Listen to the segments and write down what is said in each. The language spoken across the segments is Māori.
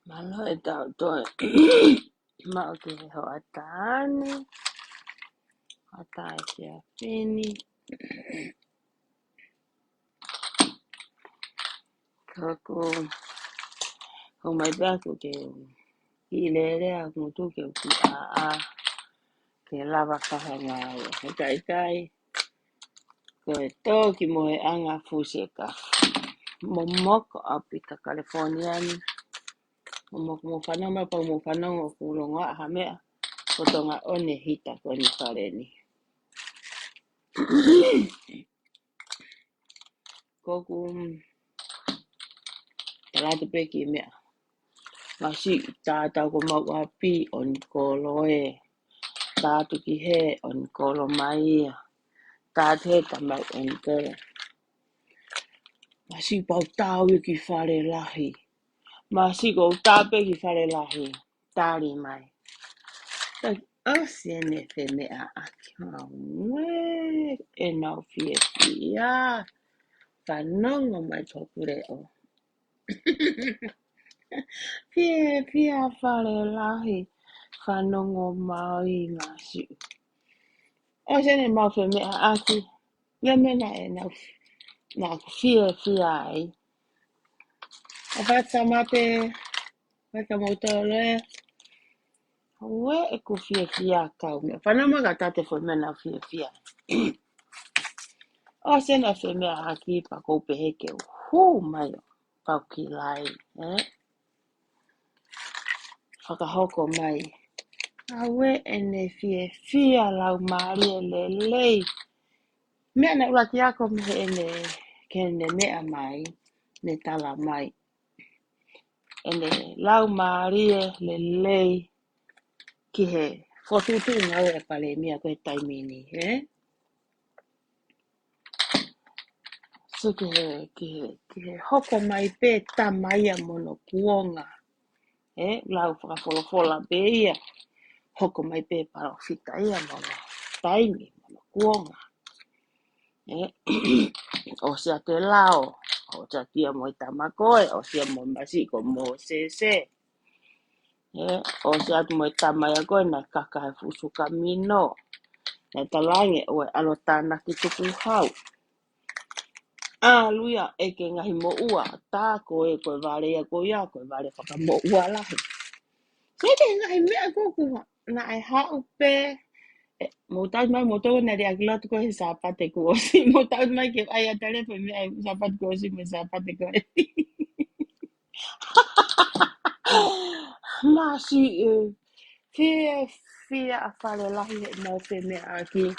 Malo e tau toi ma o ke ho atane ata e kia pini kako ho mai bako ke I lere a mutu ke ku a ke lava kahanga e kai ko e toki mo e anga fuseka momoko a pika Californiani momoko mo fanama pa mo fanongo kulonga hamea kotonga one hita ko ni pareni koku talatu peki mea Masi tata ko mawapi on koloe tatu ki he on kolo mai tate tamai on kolo Masi pau tau ki fare lahi Masi ko tape ki fare lahi tari mai Asiene fe mea aki we e nau fie fia Whanongo mai tokure o Fie fare lahi Whanongo mai ngasi Asiene mau fe mea aki Ia mena e na fie ai A whata mate Whata motole We e ku fie kau mea Whanama ka tate fo mena fie O sena fe mea aki pa koupe heke Hu mai o Pau ki lai Whakahoko mai Awe ene fie lau maari e lelei Mea na uraki ako me ene Kene mea mai Ne tala mai Ene lau maari e lelei Ki he Fotutu ngau e pale mea koe taimini So ki he hoko mai pe tamaia mono kuonga Lau whakafolofola pe ia Hoko mai pe parofita ia mono Taimi mono kuonga O sia te lao O sia tia mo i tamakoe O sia mo masiko mo se O sia tu mo i tamaya koe na kakahe fusuka mino Na talange o e alotana ki tuku hau luia e ke ngahi mo ua Tā koe koe vare ia koe ia koe vare whaka mo ua lahi Se ke ngahi mea koku Na e hau pe Mo tau mai mo tau na rea kilatu ko he sapate ko osi mo tau mai ke ai atare pe me ai sapate ko osi me sapate ko Masi fia a whare lahi he mau fe me aki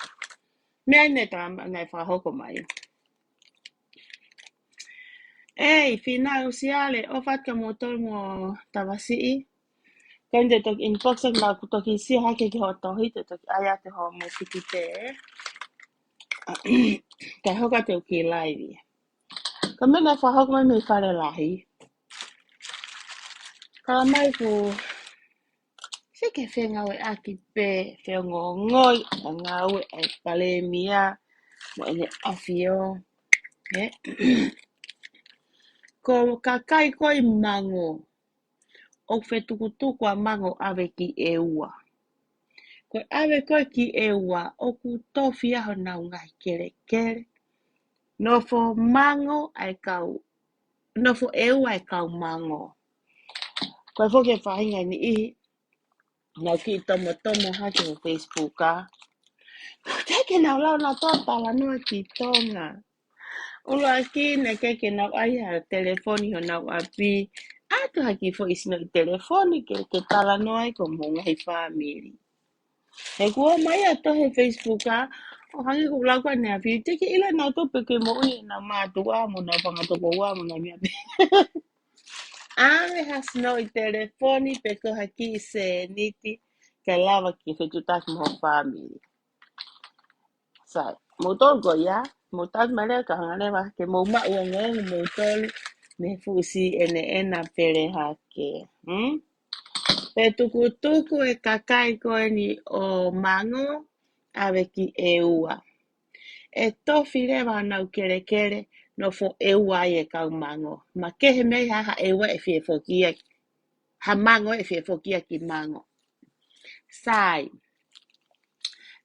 mea ne tā nai whahoko mai fina usiale o fatka mo tau mo tawasii Kende toki inboxak na toki si hake ki ho tohi te toki aya te ho mo tiki te Kai hoka te uki laivi. Ka mena whahoko mai me whare lahi. Ka mai ku se ke whenga e aki pe whenga ngoi a ngau e pale mia mo ene awhio. Ko kakai koi mango o whetukutuku a mango awe ki e ua. Ko awe koi ki e ua o ku tofi aho nau ngai kere kere. Nofo mango ai kau. Nofo e ua ai kau mango. Koe whoke whahinga ni ihi. Nau ki tomo hake o Facebook a. Keke nau lau na tōtala noa ki tonga. Ulu aki na keke nau ai ha telefoni ho nau api. Atu haki fo isino i telefoni ke tala noa i ko monga hi family. He kua mai ato he Facebook a. O hangi ko lau kwa ne api. Teke ila nau tope ke mo ui na mātua mo na pangatoko ua mo na mia pe. Ame has no i telefoni pe ko haki se niti. Ka lava ki whetutaki mo family. Sai, motor go ya, motor mare ka ngane wa ke mo ma o nge motor me fusi ena pere hake. Pe tuku e kakai ko ni o mango ave ki e ua. E tofi rewa nau kere no fo e ua e kau mango. Ma kehe mei haha e ua e fie fokia. Ha mango e fie fokia ki mango. Sai.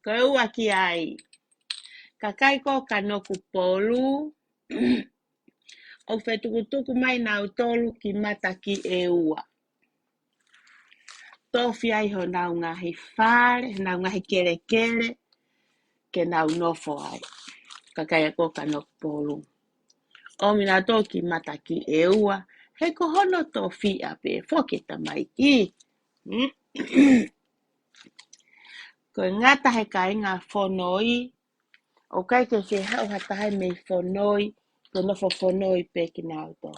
Ko ua ki ai. Ka kai ko ka noku polu. O whetukutuku mai nau tolu ki mata ki e ua. Tofi ai ho nau ngahi whare, nau ngahi kere kere, ke nau nofo ai. Ka kai ko ka noku polu. O mina tō ki mata ki e ua, he ko hono tofi a pe whoketa mai ki. Ko ngata he kai ngā whonoi, o kai ke se hau hatahe me whonoi, ko nofo whonoi pe ki nau tō.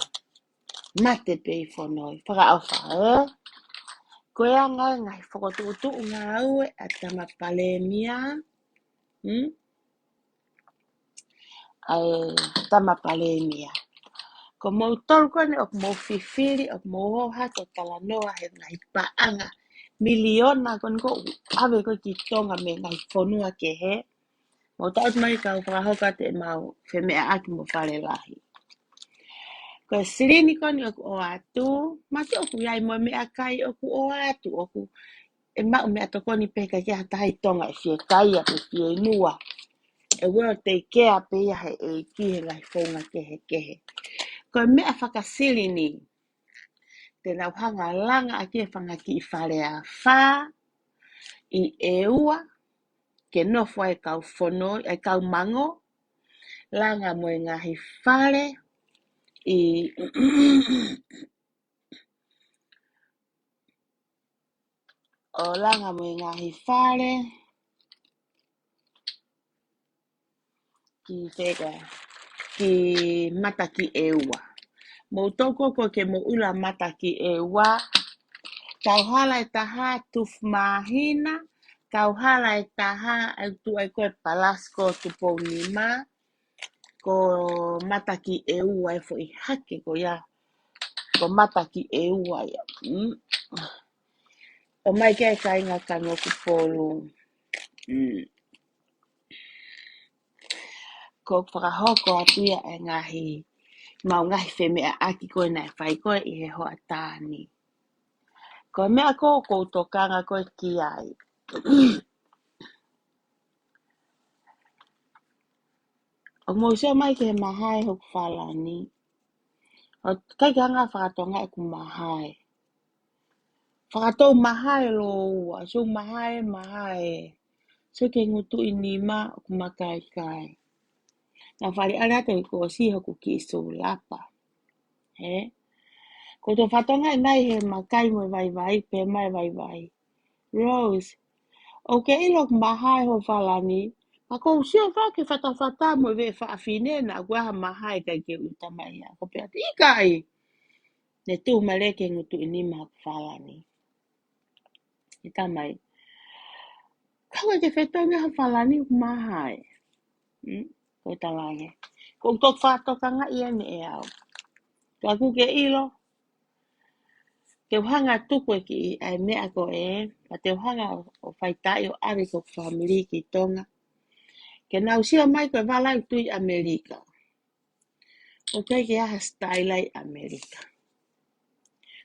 Mate pe i whonoi, whaka au wha, Ko ea ngai whakotuutu ngā ue a tama palemia. Ai tama palemia. Ko mau tolu kone o mau whiwhiri o mau hoha ko tala noa he ngai paanga. Miliona kon ko awe ko ki tonga me ngai whonua ke he. Mau taut mai kau whakahoka te mau whemea aki mo whare lahi. Ko sirini kone o atu, mate oku iai mo mea kai oku o atu oku. E mau mea tokoni peka kia tahi tonga e fie kai a pe fie nua. E wero te kea pe ia he e kihe ngai whonga kehe. Ko mea whakasiri ni, te nau hanga langa a kia whanga ki I whare a whā, I e ua, ke nofo ai kau whonoi, ai kau mango, langa mo I ngahi whare, I o langa mo I ngahi whare, ki whega, ki mata ki e ua. Mo toko ko ke mo ula mata ki e ua, kau hala e taha tuf mahina, kau hala e taha au tu ai koe palasko tupo nima, ko mata ki e ua e fo I hake ko ia, ko mata ki e ua ia. O mai kia e kainga kano ku polu. Ko whakahoko atu ia e ngahi, mau ngahi whemea aki koe nai whai koe I he hoa tāni. Ko mea ko tokanga koe ki ai. O mousea mai ke he mahai hoku whalani. O kai ka ngā whakatonga e ku mahai. Whakatou mahai lo ua. So mahai. So ke ngutu I nima o ku makai kai. Nā whare ara te ko si hoku ki so lapa. He? Ko to whatonga e nai he makai mo vai, pe mai vai. Rose, o ke ilok mahai ho whalani, a ko sio wha ke whata mo ve whaafine na guaha mahai kai ke utamai a. Ko pe ati ikai. Ne tu maleke ngutu I nima hoku whalani. Ita mai. Kawa te whetonga ha whalani hoku mahai. Ko talange. Ko tok whatoka nga ia ne e au. Ka kuke ilo. Te uhanga tuku e ki ai mea ko e. Ka te uhanga o whaitai o are ko whamiri ki tonga. Ke nau sia mai ko walai tui Amerika. O kai ke aha style ai Amerika.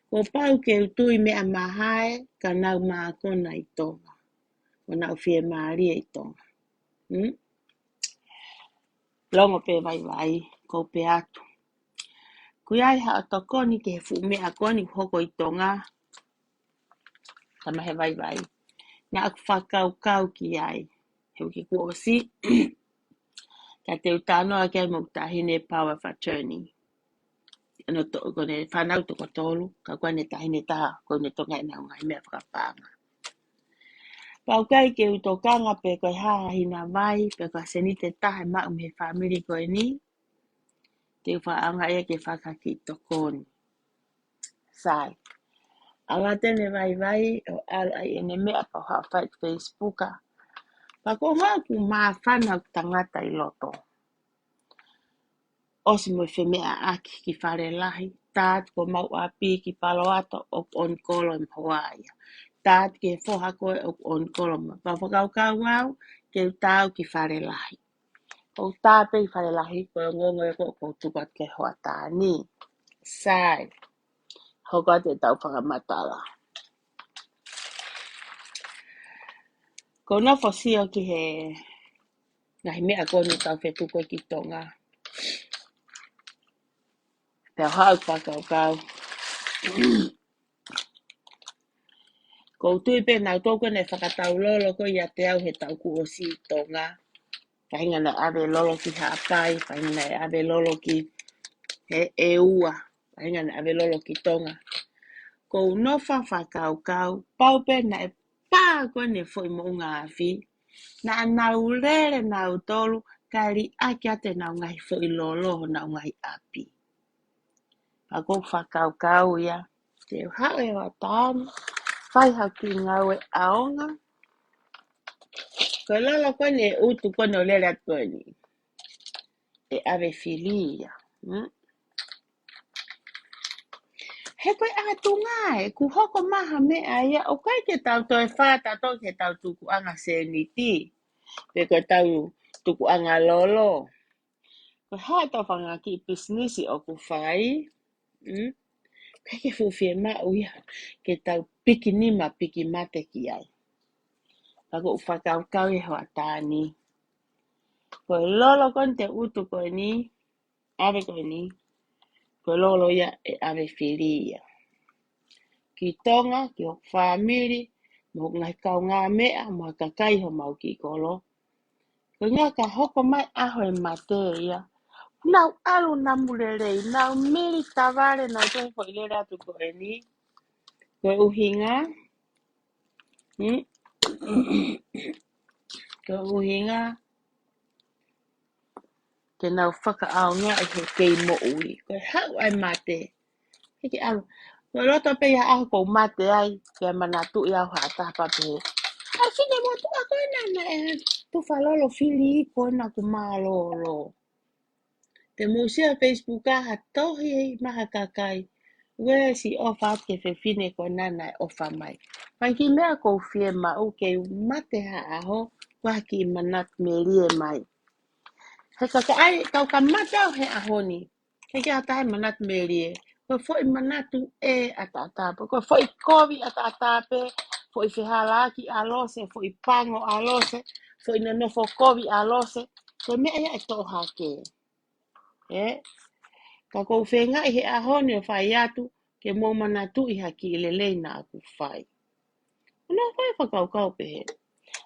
Ko pau ke utui mea mahai ka nau maa kona I tonga. Ko nau fie maaria I tonga. Longo pe vai, ko pe atu. Kuiai ha o tokoni ke he fu mea koni hoko I tonga. Tama he vai. Nga aku whakau ki ai. Heu ki kuosi. Ka te utanoa kia mo tahine power of attorney. Ano to kone whanau toko tolu. Ka kone tahine taha. Kone tonga I nau ngai mea whakapanga. Pau kai ke utokanga pe koe haha hina vai. Pe koe senite taha ma he family koe ni. Te whaanga e ke whakaki tokoni. Sai. Awa tene vai o alai ene mea pa haa fight Facebooka. Pa ko haa ku maa whana tangata I loto. Osi mo whemea aki ki whare lahi. Tāt ko mau api ki palo ato o on kolon Hawaii. Tāt ke whoha koe o on kolon. Pa whakau kau wau ke utau ki whare lahi. O tāpe ki whare lahi koe ngongo e ko tukat ke hoa tāni. Sai. Hoko te tau whakamatala. Ko no fosio ki he ngahi mea konu tau whetuko ki tonga. Pea hau whakaukau. Ko tui pe nau tōku ne whakatau lolo ko ia te au he tau kuosi tonga. Pahinga na ave lolo ki haapai, pahinga na ave lolo ki he ua, pahinga na ave lolo ki tonga. Ko unofa whakaukau, paupe na e pā koe ne fwoi mo ngā awhi, na nau rere nau tolu, kari ake ate nau ngahi fwoi lolo nau ngahi api. Pako whakaukau ia, te hao e wa tāna, whai hau ki ngau e aonga, ko lolo koe ne utu koe no lere at koe ni, e ave filia. He koe ātunga e, ku hoko maha mea ia, o kai ke tau toi whāta tō ke tau tuku anga seniti, pe koe tau tuku anga lolo. Koe hae tau whanga ki businessi o ku whai, kai ke fuwhie mau ia, ke tau piki nima piki mate ki ai. Pako whakaukau e hoa tāni. Koe lolo kon te utu koe ni, ave koe ni, koe lolo ia e ave whiria. Ki tonga, ki o whamiri, mo ngai kau ngā mea, mo kakai ho mau ki kolo. Ko ngā ka hoko mai aho e mate ia. Nau alu na murerei, nau miri taware nau toi ho ilera tu ko e ni. Ko uhinga, ko uhinga, ke nau whaka au ngā e he kei mo ui. Ko hau ai mate, hiki alu. Ko roto pe ia aho ko mate ai, ke manatu ia ho atapa pe. Ai fine mo tu ako e nana e tu whalolo fili I ko na tu malolo. Te musia Facebook ha tohi hei maha kakai. Wea si ofa ke fine ko nana e ofa mai. Pai ki mea ko fie ma u ke mate ha aho, kwa ki manat me lie mai. He kaka ai kau ka mate au he ahoni. He ki atai manat me lie. Ko foi manatu e atatape. Ko foi kovi atatape. Foi whihalaki alose. Foi pango alose. Foi nanofo kovi alose. Ko mea ia e toha ke. Ka kou whenga I he ahone o whai atu. Ke mō manatu I haki I lelei na aku whai. Ono whai whakaukau pehe.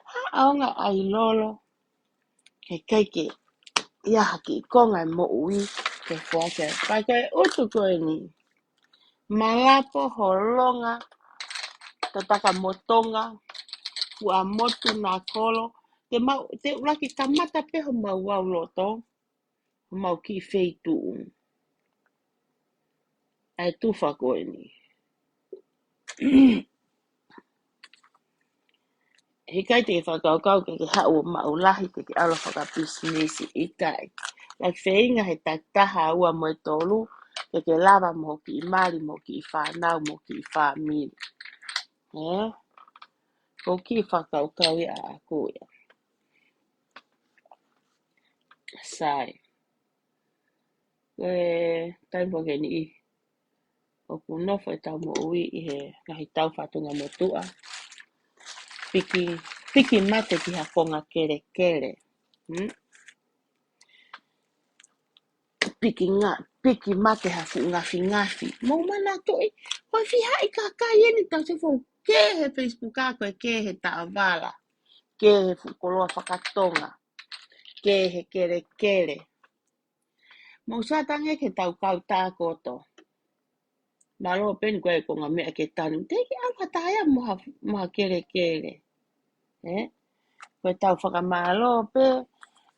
Ha aonga ai lolo. He keike. Ia haki I konga I mo ui. Ke whuake. Pai koe utu koe ni. Malapo holonga. Tataka motonga. Fua motu na kolo. Te uraki kamata peho mau wau loto. Mau ki feitu. Ai tufa koe ni. He kai te whakaukau ke hau maulahi ke alo whaka business I kai. Like whainga he taha ua mo I tolu, ke lava mo ki I mari, mo ki I whanau, mo ki I whamiri. Ko ki whakaukau ia a koe. Sai. Koe taimpo ke ni I. O ku nofo e tau mo ui I he ngahi tau whatunga mo tua. Piki mate ki hakonga kere kere. Piki mate hafu ngafi. Mau mana toi. Hoi whihai kakai eni tau se fo. Ke he Facebook a koe, ke he taawala. Ke he fukoloa whakatonga. Ke he kere kere. Mau satange ke tau kau tākoto. Malo pen koe ko ngā mea ke tanu. Teki au hataya moha kere kere. Koe tau whakamalo pe.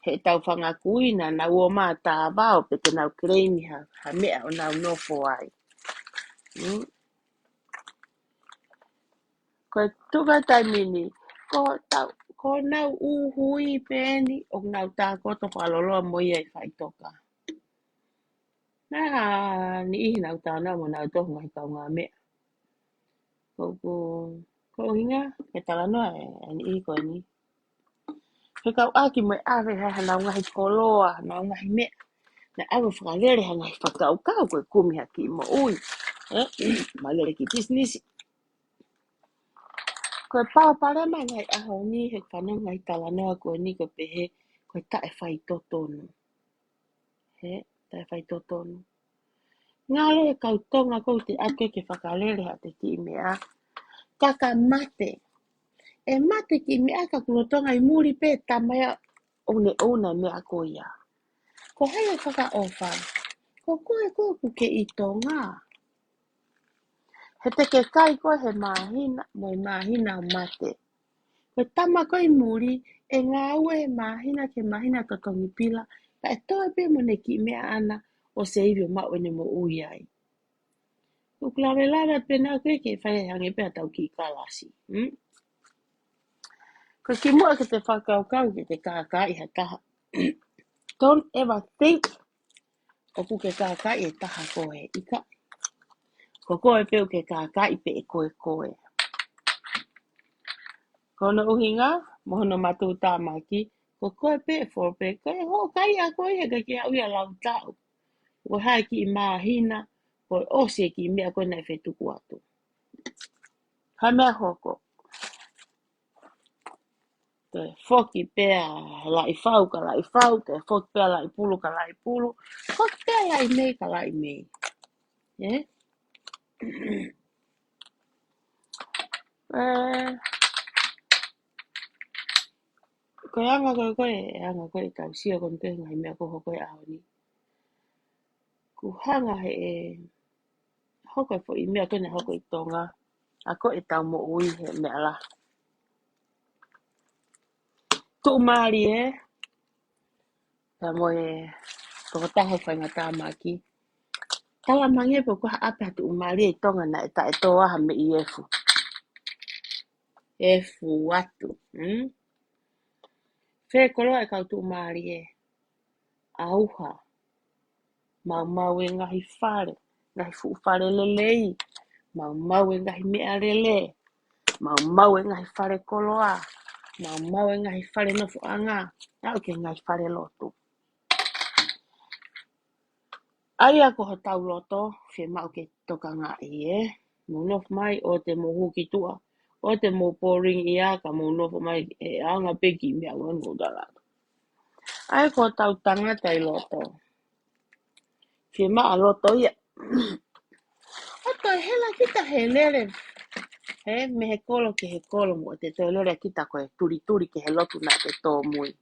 He tau whangakuina na ua maa tāwao pe ke nau kreimi ha mea o nau nofo ai. Koe tuka taimini, ko nau uhui pēni o nau tākoto whaloloa moia I whaitoka. Nā ni ihi nau tāna mo nau tohu ngai kau ngā mea. Ko hinga, ke talanoa ni ihi koe ni. He kau aki mo awe hea nau ngahi koloa, nau ngahi mea. Na awe whakalere ha ngahi whakaukau koe kumi haki mo ui. Malere ki business. Koe pao parema ngai aho ni he whanau ngai tala noa koe ni ko pehe koe tae whai totonu. He, tae whai totonu. Ngā loe kau tonga kou te ake ke whakalere ha te ki mea. Kaka mate. E mate ki mea ka kulotonga I muri pe tamaya one mea ko ia. Ko hele whaka ofa. Ko koe koe ke I tonga. He te ke kai koe he mahina, moi mahina o mate. Koe tama koe I muri, e ngā ue he mahina ke mahina totongi pila, ka e toe pe mo ne ki mea ana o se iwi o mau ene mo ui ai. Ukulare lara pena koe ke whae hange pēr tau ki kalasi. Koe ki mua ke te whakaukau ke te kākai ha taha. Don't ever think o ku ke kākai e taha koe ika. Ko koe peo ke kākai pe e koe koe. Kono uhinga, mohono matu tāmaki, ko koe pe e whorpe, koe ho kai a koe he ka kia uia lau tau. Ko hae ki I mahina, koe ose ki mea koe nei whetuku atu. Hai mea hoko. Te whoki pēa lai whau ka lai whau, te whoki pēa lai pulu ka lai pulu, whoki pēa lai mei ka lai mei. Yeah? Koe anga koe tau sia koe te ngai mea koho koe aho ni. Ku hanga he e hoko e fo I mea koe ne hoko I tonga. A koe e tau mo ui he mea la. Tu maari ta mo e toko taho whainga tāmaki. Tala mange po koha ape hatu umari e tonga na e ta e toa ha me I efu. Efu watu. Whe koroa e kau tu umari auha. Mau e ngahi whare. Ngahi fu whare lelei. Mau e ngahi mea rele. Mau e ngahi whare koloa. Mau e ngahi whare nofu anga. Nau ke ngahi whare lotu. Ai ako ho tau loto, whe mau ke toka ngā Munof mai o te mohu ki tua. O te mo poring ia ka munof mai e anga peki mea wanu dalato. Ai ko tau tangata I loto. Whe maa loto ia. Oto e hela kita he lere. He me he kolo ke he kolo mo te toi lere kita koe turi ke he lotu na te tō mui.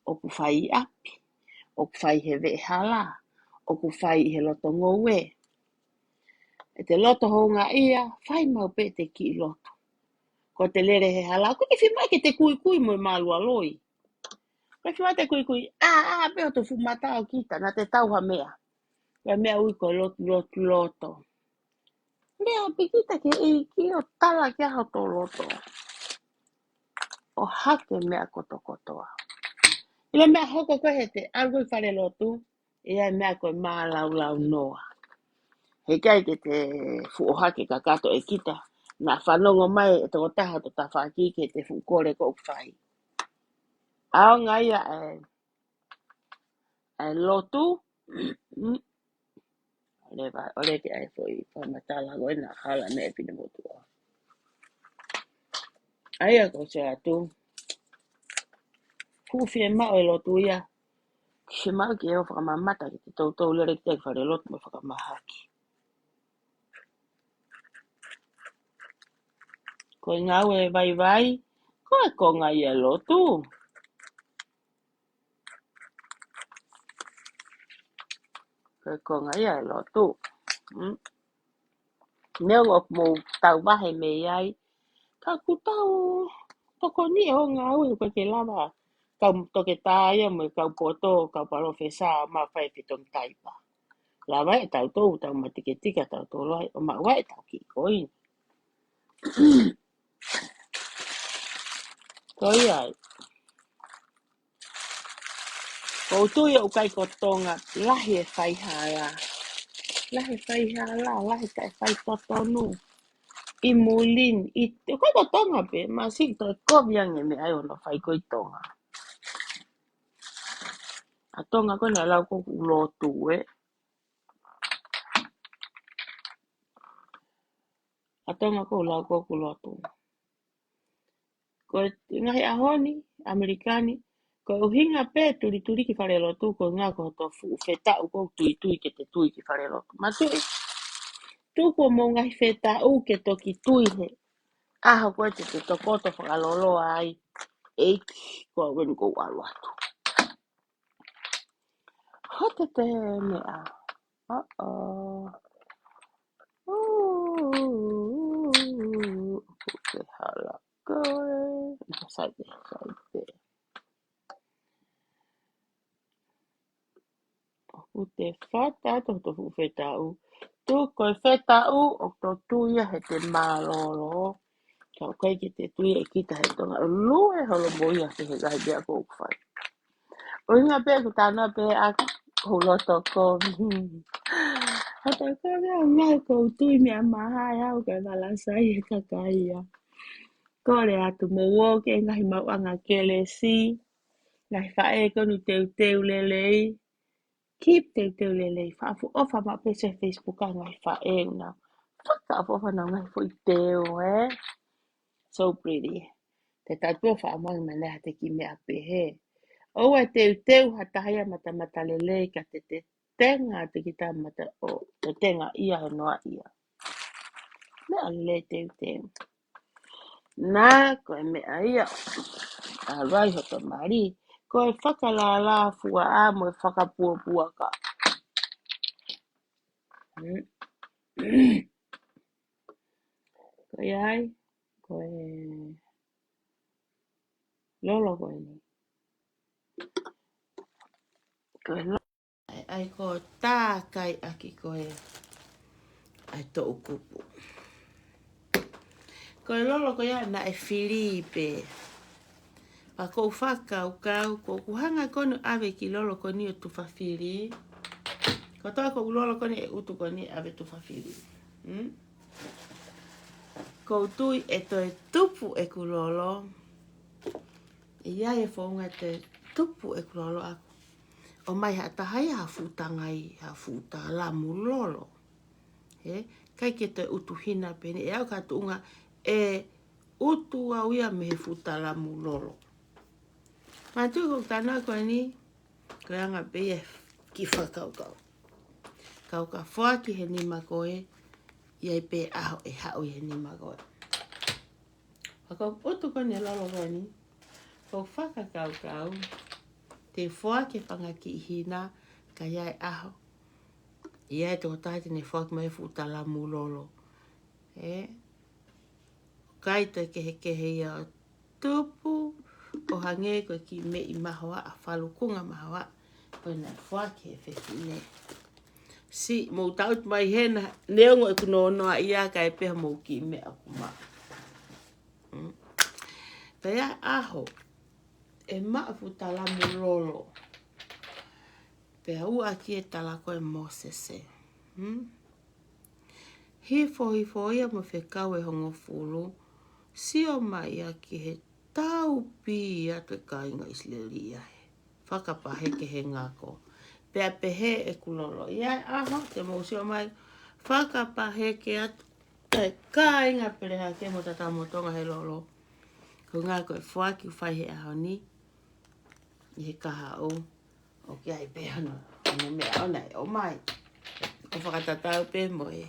Oku whai api. Oku whai he ve hala. Oku whai he loto ngowe. E te loto ho ngā ia, whai mau pe te ki loto. Ko te lere he hala, ko te whimai ke te kui mo I mālua loi. Ko te whimai te kui, peo to fumata o kita, na te tauha mea. Ka mea ui ko loto. Lea pikita ke ki o tala ki aho to loto. O hake mea kotoa. Ile mea hoko koe he te argoi whare lotu, ia mea koe mālau noa. He kai ke te fuohake ka kato e kita, na whanongo mai e toko taha to ta whaki ke te fukore ko whai. Ao ngai e lotu, ole ke ai foi whamatala goe na hala me e pina motua. Ai a ko se atu, huwhi e mao e lotu ia, se mao ki eo whakamamata ki te tautou lere ki te whare lotu me whakamahaki. Ko ngau e vai, ko ngai e lotu. Ko ngai e lotu. Neo ngok mo tau wahe me ai, ka ku tau toko ni o ngau e ko ke lava. Kau toke tāia mo kau poto, kau paro whesa ma whai pitong taipa. Lava e tau tau matike tika tau toloi, o ma wai tau ki koin. Koi ai. Ko tui o kai kotonga, lahi e whai hala. Lahi whai hala, lahi kai whai totonu. I mulin, I kai kotonga pe, ma sik toi koviang e me ai ono whai koi tonga. A tonga kona lau koku lotu Atonga ko lau ko kulotu. Ko ngahi ahoni, Amerikani, ko uhinga pe turi ki whare lotu, ko ngā ko to whetau ko tui ke te tui ki whare lotu. Ma tuko mo ngahi whetau ke toki tui he. Aho koe te tokoto whakalolo ai. Eiki, ko wenu ko walu atu. Hote te mea. Uh-oh. Ke hala koe. Saipe. O te whata to whetau. Tu koe whetau o to tuia he te mālolo. Kau kai ki te tuia e kita he tonga. Lue holo moia te he gai bea kou kwhai. O inga bea ku tāna bea a holoto ko. Hata ko mea ngai kou tui mea mahai au kai walasai e kakaia. Kore atu mo woke ngahi mau anga kelesi. Ngahi whae konu teu lelei. Keep teu lelei. Whaafu ofa ma pese Facebook a ngahi whae una. Whaka ofa na ngahi fui teu, eh? So pretty. Te tatua whaamang manea te ki mea pehe. Oua teu hatahia mata lelei ka te tenga te kita mata o te tenga ia he noa ia. Mea le teu. Nā koe mea ia. Arai hoto mari. Koe whakalala fua a mo e whakapua ka. Koe ai. Koe lolo koe ni. Koe lolo. Ai ko tā kai aki koe. Ai to ukupu. Koe lolo koe ia na e Filipe. Pa kou whakau kou kuhanga kono awe ki lolo koni o tu whawhiri. Ko toa kou lolo koni e utu koni awe tu whawhiri. Kou tui e toi tupu e ku lolo. E iai e whaunga te tupu e ku lolo aku. O mai hatahai ha futangai, ha futa lamu lolo. Kai ke toi utu hina pene. E au ka tuunga e utu au ia me he futa lamu lolo. Matu ko tāna koe ni, koe anga peye ki whakau. Kau ka whaki he nima koe, iai pe aho e hau he nima koe. Kau utu koe ni lolo koe ni, kau whakakau, te whaki whanga ki hina, ka iai aho. Iai tō tāti ne whaki mai futa lamu lolo. Kai te kehe ia tupu, o hange koe ki me I mahoa a whalukunga mahoa koe na whaki e whewhine. Si, mō taut mai hena, neongo e kuno noa ia ka e peha mō ki me a kuma. Pea aho, e maafu talamu lolo. Pea ua ki e tala koe Mosese. Hifo ia mo whekau e hongo fulu, si o mai a ki he tau pi atu e kāinga Islelia he. Whakapaheke he ngako. Pea pehe e kulolo. Iai aho te mōsio mai. Whakapaheke atu e kāinga pereha ke mo tata motonga he lolo. Ko ngako e whaki whai he aho ni. I he kaha o. O ki ai peha no. Ano mea ona e o mai. O whakatatau pe mo e.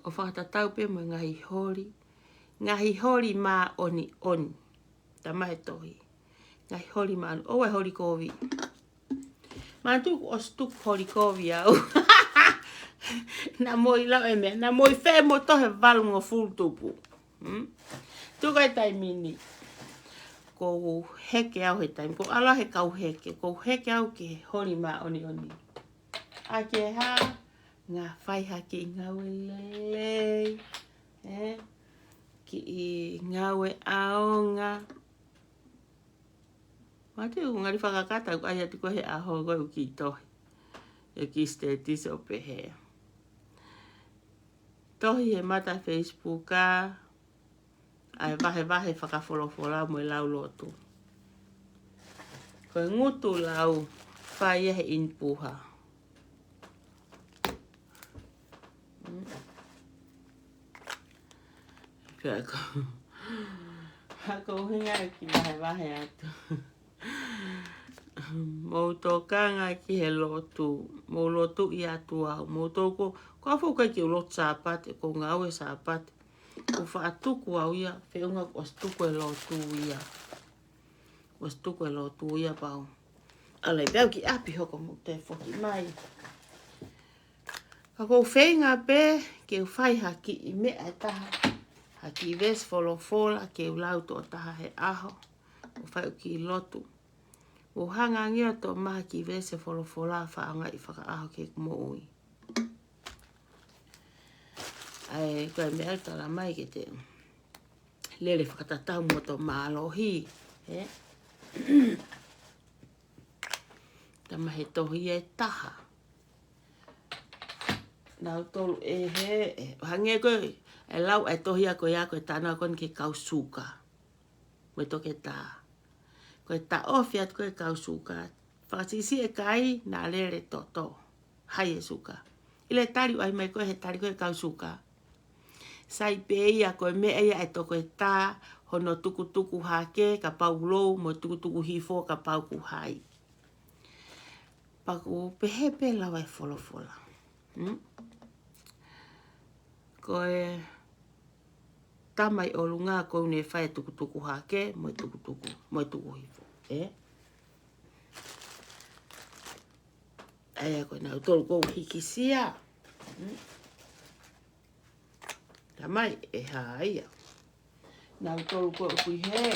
O whakatatau pe mo ngahi hori. Ngahi hori mā oni. Tamahe tohi. Ngahi hori mā oni. Owe hori kovi. Mā tuku o stuk hori kovi au. Na moi lau e mea. Na moi whē mo tohe valungo fultupu. Tuka e tai mini. Ko heke au he taimi. Ko ala he kau heke. Ko heke au ki hori mā oni. Ake ha. Ngā whai hake I ngau e lelei. Ki I ngau e aonga. Mate u ngari whakakata u ai atu ko he aho koe u ki tohi. E ki status o pehe. Tohi he mata Facebook a. Ai wahe whakawholofola mo e lau lotu. Koe ngutu lau whai he inpuha. Ako hinga ki wahe atu. Mo tokanga ki he lotu. Mo lotu i atu au. Mo toko. Ko afu kai ki lotu sapate. Ko ngau e sapate. Ko whaatuku au ia. Whiunga ko astuku e lotu ia. Ko astuku e lotu ia pau. Alei pēu ki api hoko mo te whoki mai. Kako whenga pē. Ke whai haki i mea e taha. Haki i ves wholofola. Ke ulau tō taha he aho. O whai ki lotu. O hanga ngia tō maha ki vese wholofola whaanga i whakaaho ke kumoui. Ai, koe mea tala mai ke te lere whakatatau mo tō mālohi. Tama he tohi e taha. Nau tolu e he. Hange koe, e lau e tohi a koe a koe tāna koe ke kau suka. Koe toke tā. Koe ta ofi at koe kau suka. Whakasisi e kai nā lere toto. Hai e suka. Ile tari ai mai koe he tari koe kau suka. Sai pe ia koe mea ia e toko e tā. Hono tuku tuku hake ka pau lou mo tuku tuku hifo ka pau ku hai. Paku pehepe lawa e wholofola. Koe tamai o lunga koe ne whae tuku tuku hake mo tuku tuku mo tuku hifo. Ai koe nau tolu kou hikisia. Tamai e haia. Nau tolu kou kui he.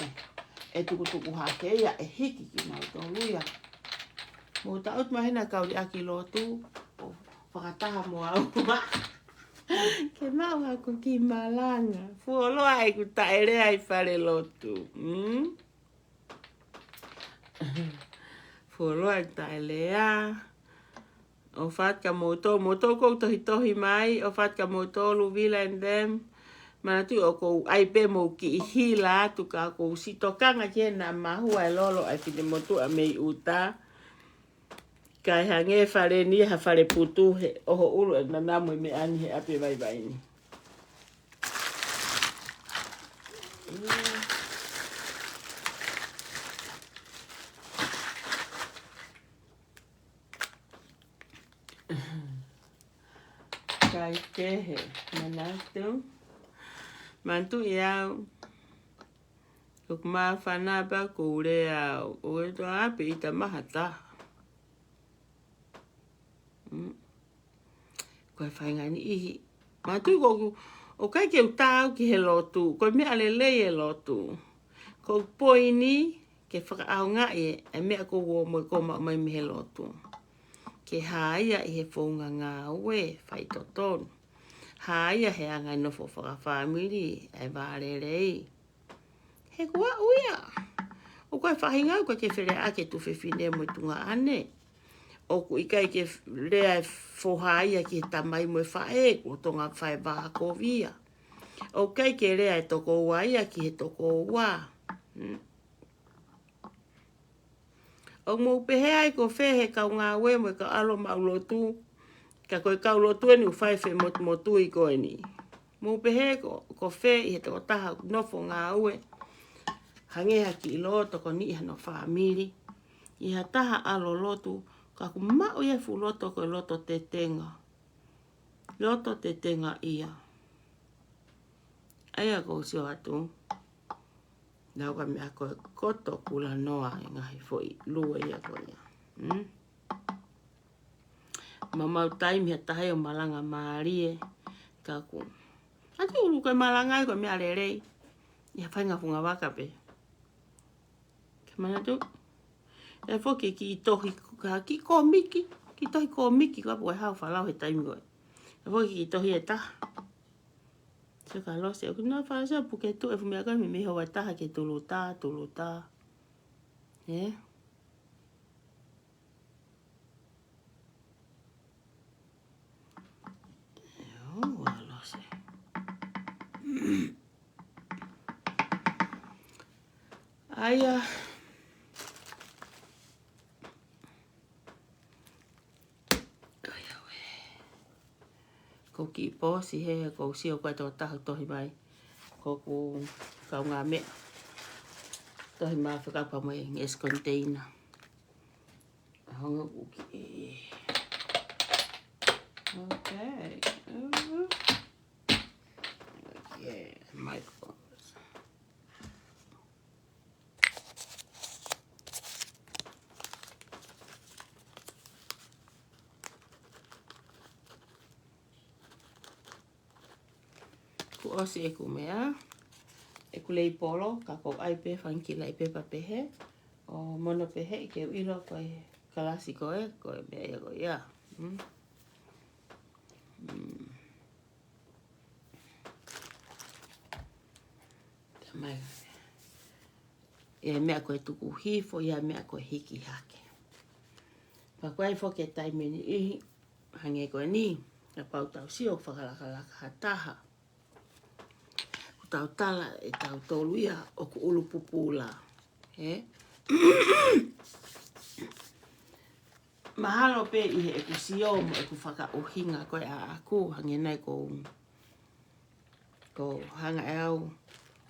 E tuku tuku hake ia e hiki ki nau tolu ia. Mo taut mahina kauri aki lotu. Whakataha mo au. Ke mau ako ki malanga. Fuoloa e ku taerea i whare lotu. Fuoloa e taerea. O whaat ka moto kou tohi mai. O whaat ka moto Luvila and them. Mana tu o kou aipe mo ki hila tu ka kou sitokanga ki na mahua e lolo ai whine motu a mei uta. Kai hange whare ni ha whare putu he oho ulu e nanamu me ani he ape vai vai ni. Kai tehe manatu. Mantu iau. Kuk maa whanaba kore au. O e to ape ita mahata. Koe whainga ni ihi. Mantu koku. O kai ke utau ki he lotu. Koe mea lelei e lotu. Ko poini ke whakaau ngai e mea ko wo mo ko mai me he lotu. Ke haia i he whaunga ngā ue whai totonu. Haia he angai nofo whakawhamiri e vārerei. He kua uia. O koe whahinga koe ke where ake tu whiwhine mo tunga ane. O ku ikai ke rea e whohaia ki he tamai mo e whae. O tonga whae waha kovia. O kai ke rea e toko waia ki he toko wā. O mo pehe ai ko whehe kau ngā ue mo ka alo maulotu. Ka koe kau lotu ni u whae whe motu i koe ni. Mo pehe ko whe i he toko taha nofo ngā ue. Hangeha ki ilo toko ni hano whamiri. I ha taha alo lotu. Ka ku mau ia fu loto koe loto te tenga. Loto te tenga ia. Aia ko sio atu. Nau ka mea koe koto kula noa i ngahi foi lua ia koe ia. Mamau taimi he tahe o malanga maarie. Ka ku. Ati ulu koe malanga i koe mea rerei. Ia whainga funga waka pe. Ke mana tu? E whoki ki tohi ki komiki. Ki tohi komiki kwa po e hau whalau he taimi koe. E whoki ki tohi e taha. So ka lose. O kuna whaasa puke tu e fumea koe me meho wa taha ke tulu tā. Aia. Ko ko ki posi he ko sio ko to tahu tohi mai ko ku kau ngā mea tohi mai whakapa mai nges container honga uki okay yeah microphone ku osi e ku mea e ku lei polo ka ko ai pe whanki lai pe pa pehe o mono pehe i ke uilo koe kalasi koe mea ia koe ia mai e mea koe tuku hifo ia mea koe hiki hake pa koe fo ke taimeni ihi hange koe ni na pau tau sio whakalaka hataha tau tala e tau toluia o ku ulu pupula he mahalo pe i he e ku sio mo e ku whaka uhinga koe a aku hange nai ko hanga e au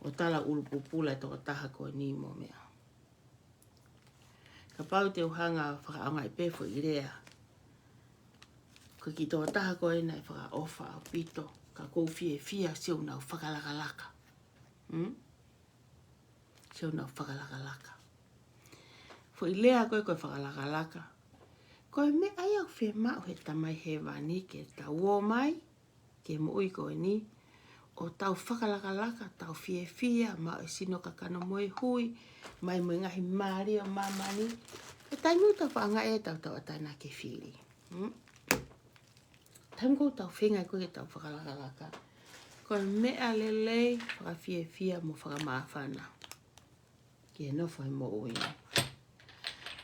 o tala ulu pupula e toko taha koe ni mo mea ka pau te uhanga whakaonga i pefo i rea ko ki toko taha koe nai whaka ofa au pito ka kou fia sio nau whakalaka sio nau whakalaka fo i lea koe koe whakalaka koe me ai au whi mau he tamai he wani ke tau o mai ke mo ui koe ni o tau whakalaka tau fia ma o sino kakano moe hui mai mo ngahi maari o mamani e tai muta whaanga e tau atana ke whiri tango tau whinga koe tau whakalaka koe mea lelei whaka fia mo whaka maafana ke no whai mo ui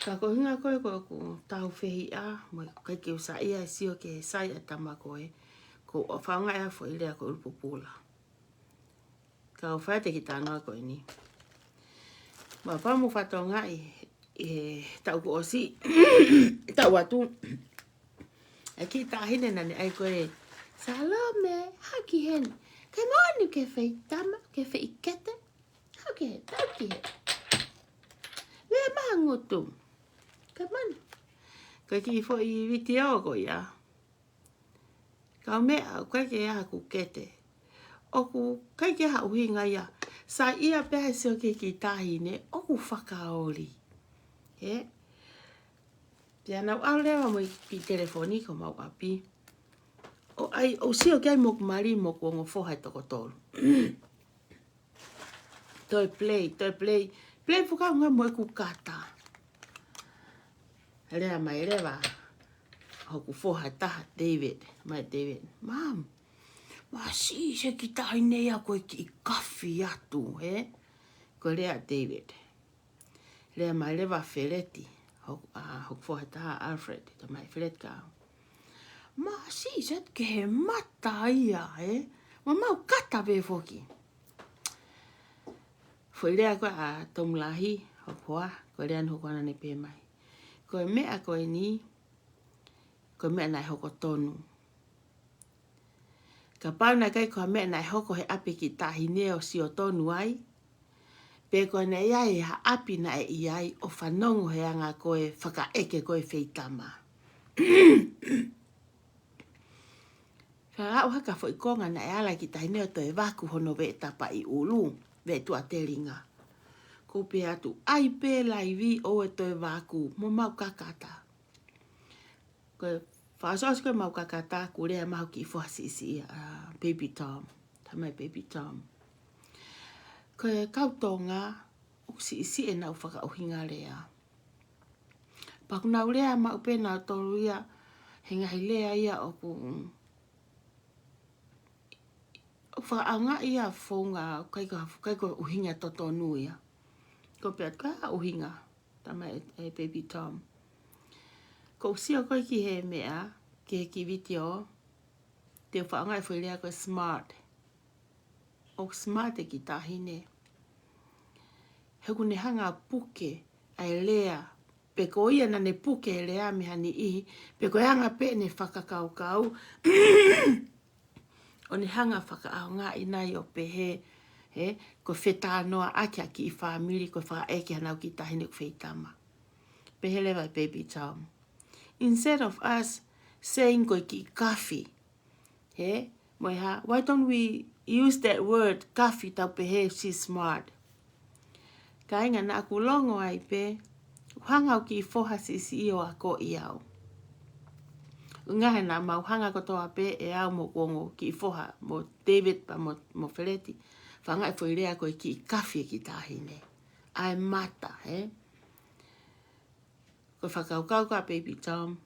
ka ko hinga koe ku tau whihi a mo kai ke usa ia e sio ke sai a tama koe ko o whaanga ea fo ilea ko ulpupula ka o whaete ki tānoa koe ni ma whamu whatonga e tau ko osi tau atu e ki tāhine nani ai koe Salome haki hen kai moani ke whai tama ke whai kete hake tau ki he lea maha ngutu ka man kai ki fo i viti au ko ia ka mea kai ke aha ku kete o ku kai ke aha uhinga ia sa ia peha sio ke ki tahine o ku whakaoli he pia nau au lewa mo i telefoni ko mau api o ai o sio ke ai mo kumari mo ku ongo fohai toko tolu toi play fuka nga mo ku kata lea mai lewa hoku foha taha David mam ma si se ki tahine ia koe ki kawhi atu he ko lea David lea mai lewa Feleti hoku foha taha Alfred ta mai Felet ka ma si se ke he mata ia he ma mau kata ve foki foi lea ko a tomlahi hokoa ko lea no ko ne pe mai ko mea ko ni ko mea nai hoko tonu ka pau na kai ko mea nai hoko he api ki tahine o si o tonu ai pe ko na iai ha api na e iai o whanongo he anga koe whaka eke koe whitama Whaka au haka fo i konga na e ala ki tahine o toi waku hono ve tapa i ulu ve tua teringa ko pe atu ai pe lai vi o e toi waku mo mau kakata ko whaasos koe mau kakata ku rea mahu ki whasisi Baby Tom tamai Baby Tom ko e kautonga o si e nau whaka uhinga rea paku nau rea mau pe nau toru ia henga hi lea ia o ku whaanga ia whonga kai ko uhinga totonu ia ko pe atu ka uhinga tamai Baby Tom ko sio koe ki he mea ke ki video te whaanga e whailea koe smart o smart e ki tahine he kune hanga puke ai lea pe ko ia na ne puke e lea me hani ihi pe ko hanga pe ne whakakau O ni hanga whakaao ngā inai o pehe, ko whetā noa ake ki I whāmiri, ko whaka eke hanau ki tahine ku wheitama. Pehe lewa baby Tom. Instead of us saying ko ki kafi, why don't we use that word kafi tau pehe, she's smart. Ka inga na aku longo ai pe, hanga o ki foha sisi o a ko I au. Ngahe na mau hanga ko toa pe e au mo kongo ki foha mo David pa mo Feleti. Whanga e whoirea ko ki kafi ki tahine. Ai mata, Ko whakaukau ka baby Tom.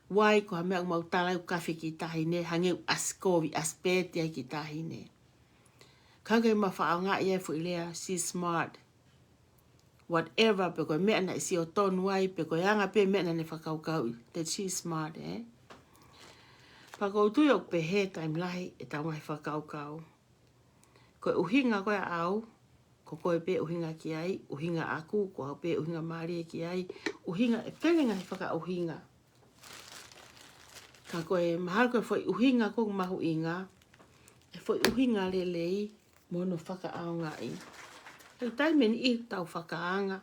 Wai ko ha mea mau talau kafi ki tahine, hange askovi, aspeti ai ki tahine. Kangai ma whaau ngā ia whoirea, she's smart. Whatever, pe koe mea na isi o tonu ai, pe koe anga pe mea na ne whakaukau, that she's smart, Whakautui o pe he time lahi e tau mai whakaukau. Koe uhinga koe au, ko koe pe uhinga ki ai, uhinga aku, ko au pe uhinga maari ki ai, uhinga e whenenga he whakauhinga. Ka koe mahal koe foi uhinga ko mahu inga, e foi uhinga lelei, mono whakaau ngai. Hei taimeni I tau whakaanga,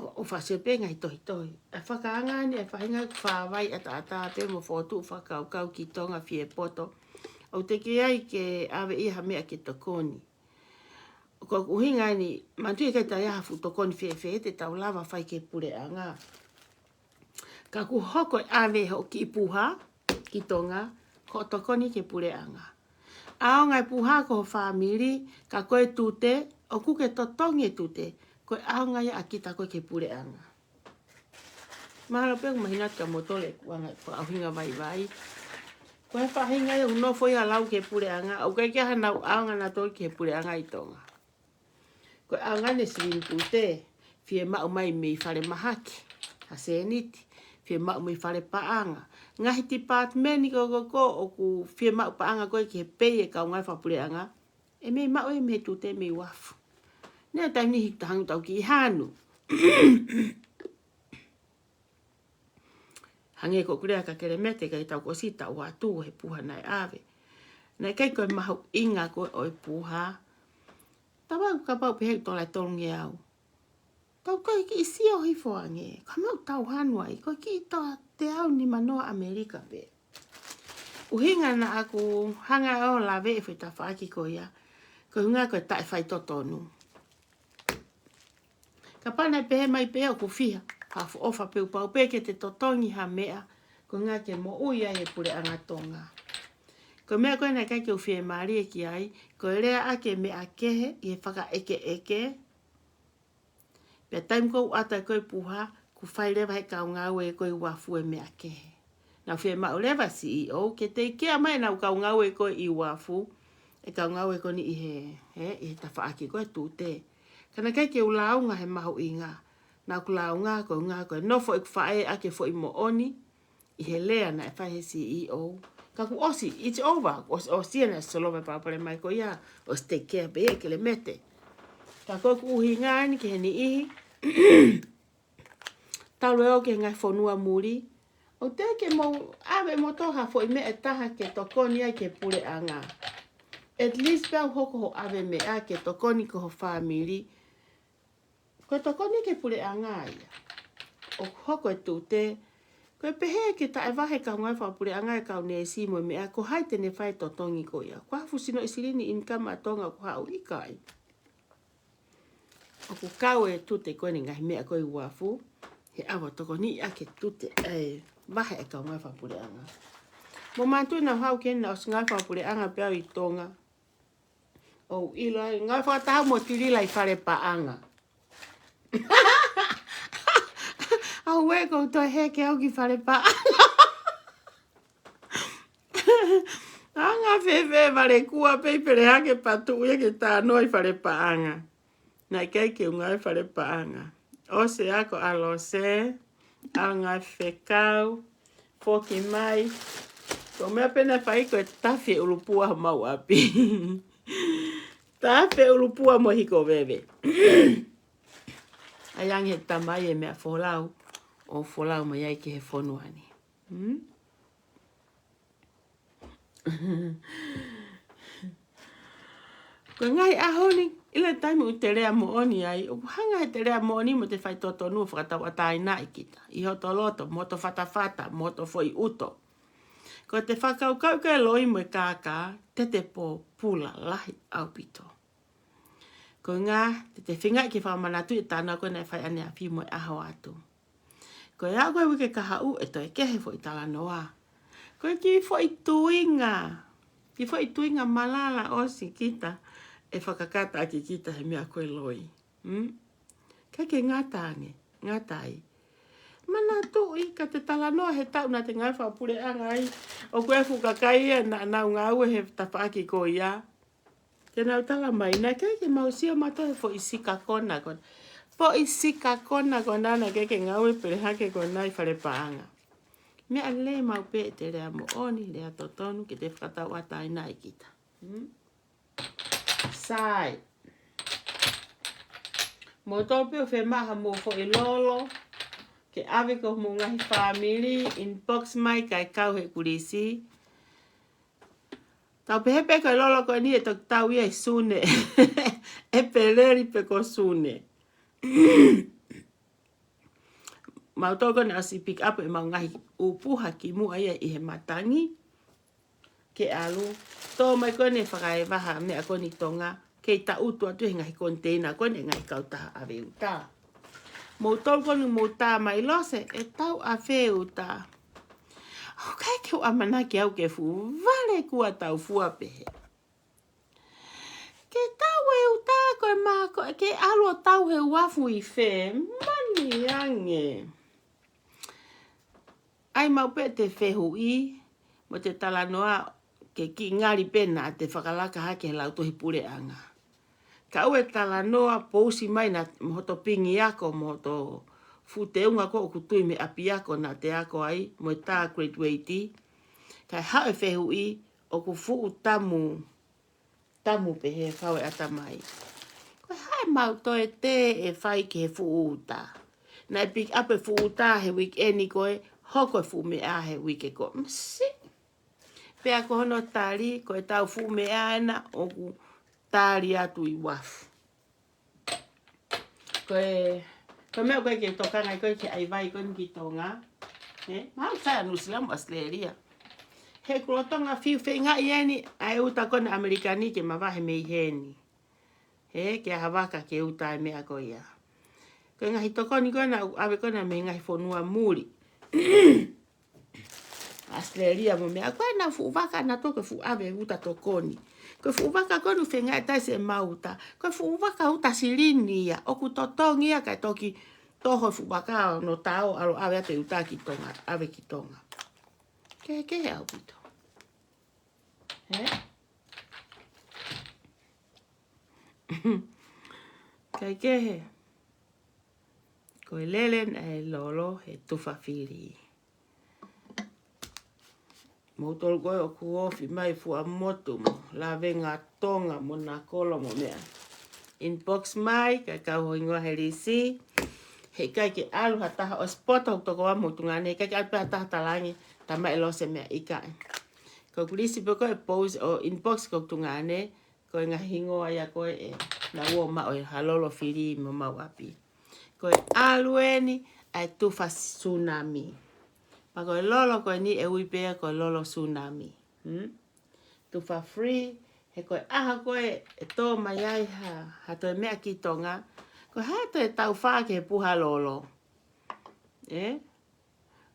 o whasepenga I tohi tohi. E whakaanga ni e whahinga whawai ata pe mo whotu whakaukau ki tonga fie poto. O te ke ai ke awe iha mea ke tokoni. Ko uhinga ni, mantu e kai tai aha fu tokoni fie te tau lava whai ke pure anga. Ka ku hoko awe ho ki puha, ki tonga, ko tokoni ke pure anga. Ao ngai puha ko whamiri, ka koe tute, o kuke totongi tute, koe ao ngai a kita koe ke pure anga. Mahalo pe mahinat ka motole kuanga whaahinga vai. Koe whahinga e unofo I alau ke pure anga, o kai kia hanau ao ngana toi ke pure anga I tonga. Koe ao ngane sirin tute, fie mau mai mei whare mahaki, hase niti, fie mau mei whare paanga. Ngahi ti pātmeni ko o ku fie mau paanga koe ke pei e kau ngai whapure anga, e mei mau e mei tute mei wafu. Nea taim ni hikta hangu tau ki hanu. Hange ko kurea ka kere mete kai tau ko sita ua tu he puha nai ave. Nai kai koe mahu inga koe o e puha. Tawa ka pau pehe tolai tolungi au. Tau koe ki isi o hifo ange. Ka mau tau hanuai. Koe ki toa te au ni manoa Amerika pe. Uhinga na aku hanga o lawe e whita whaaki ko ia. Koe hunga koe tae whai totonu. Ka pana pehe mai pehe o kufiha. Hafu ofa peu pau peke te totongi ha mea. Ko ngā ke mo uia e pure anga tonga. Ko mea koe nei kai ke uwhie maari e ki ai. Ko rea ake mea kehe I e whaka eke. Pea taim kou ata koe puha. Ku whai rewa he kau ngau e koe wafu e mea kehe. Nau whie mau rewa CEO. Ke te ikea mai nau kau ngau e koe I wafu. E kau ngau e koe ni I he tawhaaki koe tūte. Kana kai ke ulaunga he mahu inga. Nā ku launga koe ngā koe nofo I kwhae ake fo I mo oni. I he lea na e whai he CEO. Ka ku osi, it's over. Osi na solome papare mai ko ia. Osi take care be e ke le mete. Ka koe ku uhi ngāni ke he ni ihi. Talu eo ke ngai whonua muri. O te ke mo awe mo toha fo I me e taha ke tokoni ai ke pure anga. At least pēu hoko ho awe me a ke tokoni ko ho whamiri. Ko tokoni ke pure anga ia. O hoko e tūte. Ko pehe ke tae wahe ka ngai whapure anga e kau ne si mo me a ko hai tene whai totongi ko ia. Ko hafu sino isirini income a tonga ko hau ikai. O ku kau e tūte koe ni ngahi mea koe uafu. He awa tokoni ake tūte e wahe e kau ngai whapure anga. Mo mantu na hau kena o ngai whapure anga pēu I tonga. O ilo ngai whatahu mo tirila I whare pa anga. Au we ko to he ke au ki whare pa anga. Anga fefe vale kua peipere hake patu uia ke tā noi whare pa anga. Nai kai ke ungai whare pa anga. O se ako alo se. Al ngai whekau. Foki mai. Ko mea pena whai ko e tawhi ulupua mau api. Tawhi ulupua mo hiko wewe. Ayang he tamai e mea wholau. O wholau mai ai ke he whonuani. Ko ngai ahoni ila taimu u te rea mo oni ai, o hanga he te rea mo oni mo te whai toto nua whakatau atai nai kita. I hoto loto, mo to whatawhata, mo to foi uto. Ko te whakau kau ke loi mo e kākā, te po pula lahi au pito. Ko ngā, te whingai ki whamanatu i tāna koe nei whai ane a mo e aho atu. Ko e au koe wike kaha u e toi kehe fo i tala noa. Ko e ki fo i tuinga. Ki fo i tuinga malala osi kita. E whakakata ki kita he mea koe loi. Kai ke ngatange, ngatai. Mana tu i ka te tala noa he tau na te ngai whapure angai. O koe fukakai e na nau ngau he tapaki ko ia. Ke nau tala mai na kai ke mausia mato he fo i sika kona kona. Fo i sika kona kona na ke ngau e pere hake kona i whare paanga. Mea le mau pe te rea mo oni, rea totonu ke te whakatau atai nai kita. Sai. Mo tope o whe maha mo fo i lolo. Ke ave ko mo ngahi family. Inbox mai kai kau he kurisi. Tau pehepe ko lolo ko ni e tok tau ia i sune. E peleri pe ko sune. Mau toko na si pick up e mau ngahi upuha ki mua ia i he matangi. Ke alu. Tō mai kone whakai waha me a koni tonga. Kei ta utu atu he ngahi container kone ngahi kautaha ave uta. Mo tō konu mo tā mai lose e tau a whē uta. O kai ke o amana ki au ke fu vale kua tau fua pehe. Ke tau e uta koe mako ke alu o tau he wafu i whē. Mani ange. Ai mau pe te whehu i. Mo te tala noa ke ki ngari pena te whakalaka hake he lau tohi pure anga. Ka ue tala noa pousi mai na mohoto pingi ako mohoto futeunga ko o kutui me api ako na te ako ai mo tā great waiti. Kai hae whehu i o ku fuu tamu pehe whawe atamai. Ko hae mau toe te e whai ke he fuu uta. Na e pick up e fuu uta he weekendi koe hoko e fuu mea he weeke ko. Msi. Pea ko hono tari ko e tau fuu mea ena o ku tari atu i wafu. Ko mea koe ke tokanga koe ke ai vai koe ki tonga. Mau sai anu silamu Australia. He kulotonga fiu whenga i eni ai uta kone Amerikani ke mawahe mei heni. Ke hawaka ke uta e mea koe ia. Koe ngahi tokoni koe na awe koe na me ngahi whonua muri. Australia mo mea koe na fu waka na toke fu awe uta tokoni. Koe fu waka konu whenga e taise e mauta. Koe fu waka uta sirini ia. Oku totongi ia kai toki toho fu waka no tau alo awe ate uta ki tonga. Awe ki tonga. Ke au pito. Kai kehe. Koe lelen e lolo he tufa whiri. Moutol koe o kuofi mai fua motu mo. La venga tonga mo na kolo mo mea. Inbox mai kai kau ho ingoa he risi. He kai ke alu hataha o spota huk toko wa motu ngane. Kai ke alpe hataha talangi. Tama e lose mea ika. Ko kulisi pe koe pose o inbox ko tungane. Koe ngahingo aya koe e. Na uo ma o halolo whiri mo mauapi. Koe alueni ai tufa tsunami. Pa koe lolo koe ni e uipea koe lolo tsunami. Tufa free. He koe aha koe e tō mai ai ha toi mea ki tonga. Koe hae toi tau whake he puha lolo.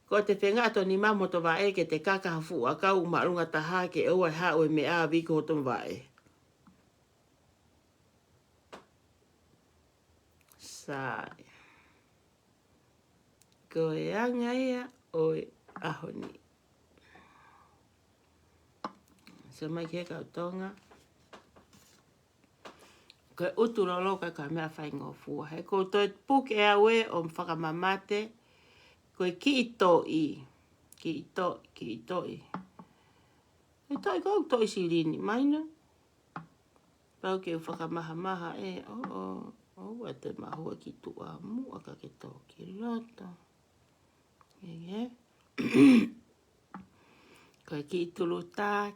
Ko te whenga ato ni mamo to wae ke te kaka hafu a kau marunga taha ke ua ha ue mea wiko hoton wae. Sai. Ko e anga ia o ahoni. So mai ke kau tonga. Ko e utu lolo ka mea whai ngofua. He ko toi puk e awe o mwhakamamate. Ko e ki i toi. Ki i toi. E toi kou toi sirini. Maina. Pau ke whakamaha e o te mahua ki tua mua ka ke tō ki loto. Koe ki tuluta,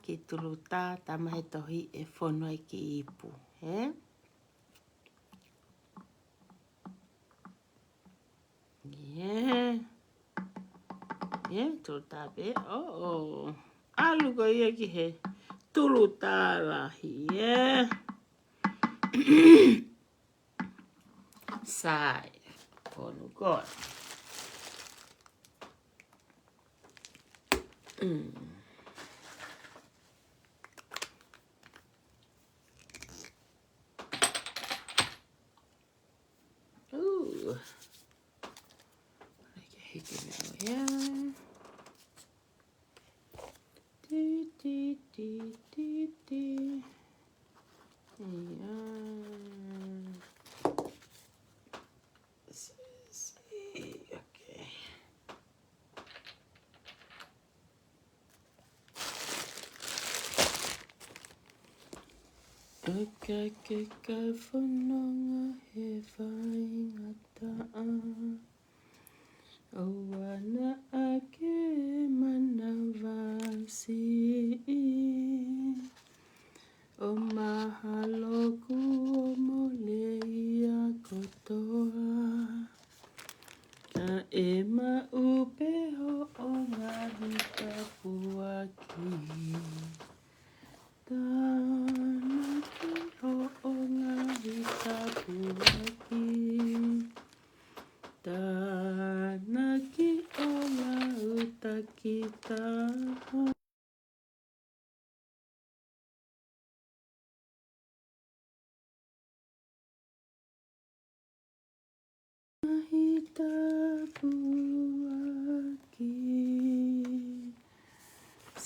tama he tohi e whono e ki ipu. He? Yeah. Yeah, tuluta be. Oh. Alu ko ia ki he tuluta lahi. Yeah. Sai. Konu koi. Ooh. Like hiki now, yeah. Di. Yeah. See. Okay. Ka whanonga he whaingata o ana ake mana wasi o mahalo ku o mole ia kotoa ka e maupe ho o ngā hita puaki Tāna ki ho o ngā hita puaki Tāna ki o ngā utaki taha hita puaki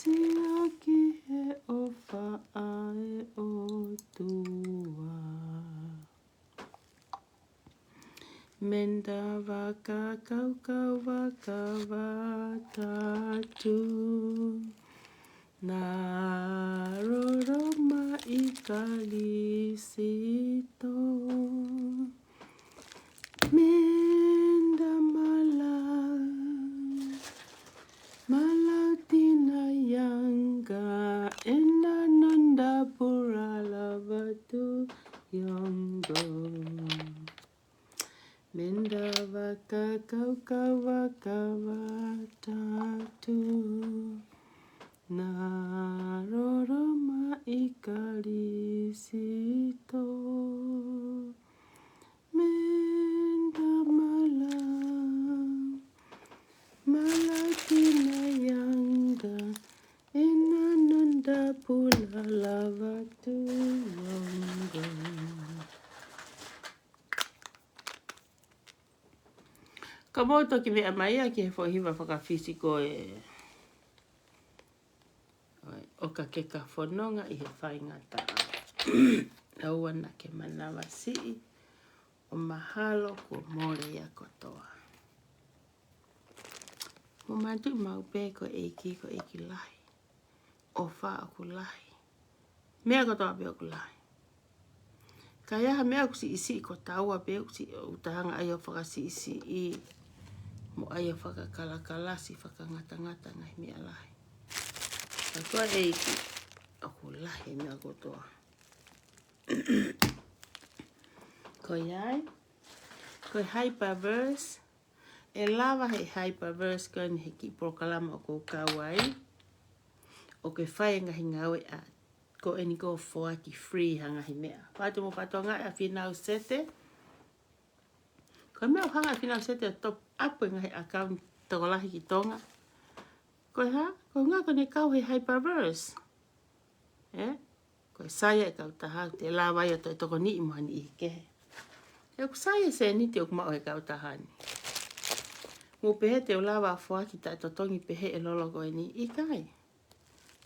Sia ki he o whaae o tua Menda waka waka watatu Nā roroma I ka lisito Menda malau tina yanga Ena nanda pura lavatu yongo Menda waka waka watatu Nā roroma I ka lisito Menda malau tina yanga Ena nanda pula lavatu yongo Ka mo toki mea mai a ki he whahiwa whakawhisiko o ka ke ka whanonga I he whaingata Aua na ke manawa sii o mahalo ko more ia kotoa. Mo mantu mau pe ko eki lahi. O wha aku lahi. Mea kotoa pe aku lahi. Ka iaha mea ku si isi ko taua pe ku si utahanga aio whakasi isi I mo aia whakakalakalasi whakangata-ngata ngai mea lahi. Ka koa eiki, aku lahi mea kotoa. Ko iai, ko hyperverse, e lava he hyperverse ko ni he ki prokalama o ko kawai, o ke whai ngahi ngawe a ko eni ko whoaki free hangahi mea. Whātu mo patonga a whinau sete, ko mea hanga whinau sete top up ngahi account toko lahi ki tonga. Ko ngā kone kau he hyperverse. Ko saya e kau taha, te lawai o toi toko ni imuhani I kehe. E ku saya se ni te o kumao he kau tahani. Mo pehe te o lawa whuaki tai totongi pehe e lolo koe ni I kai.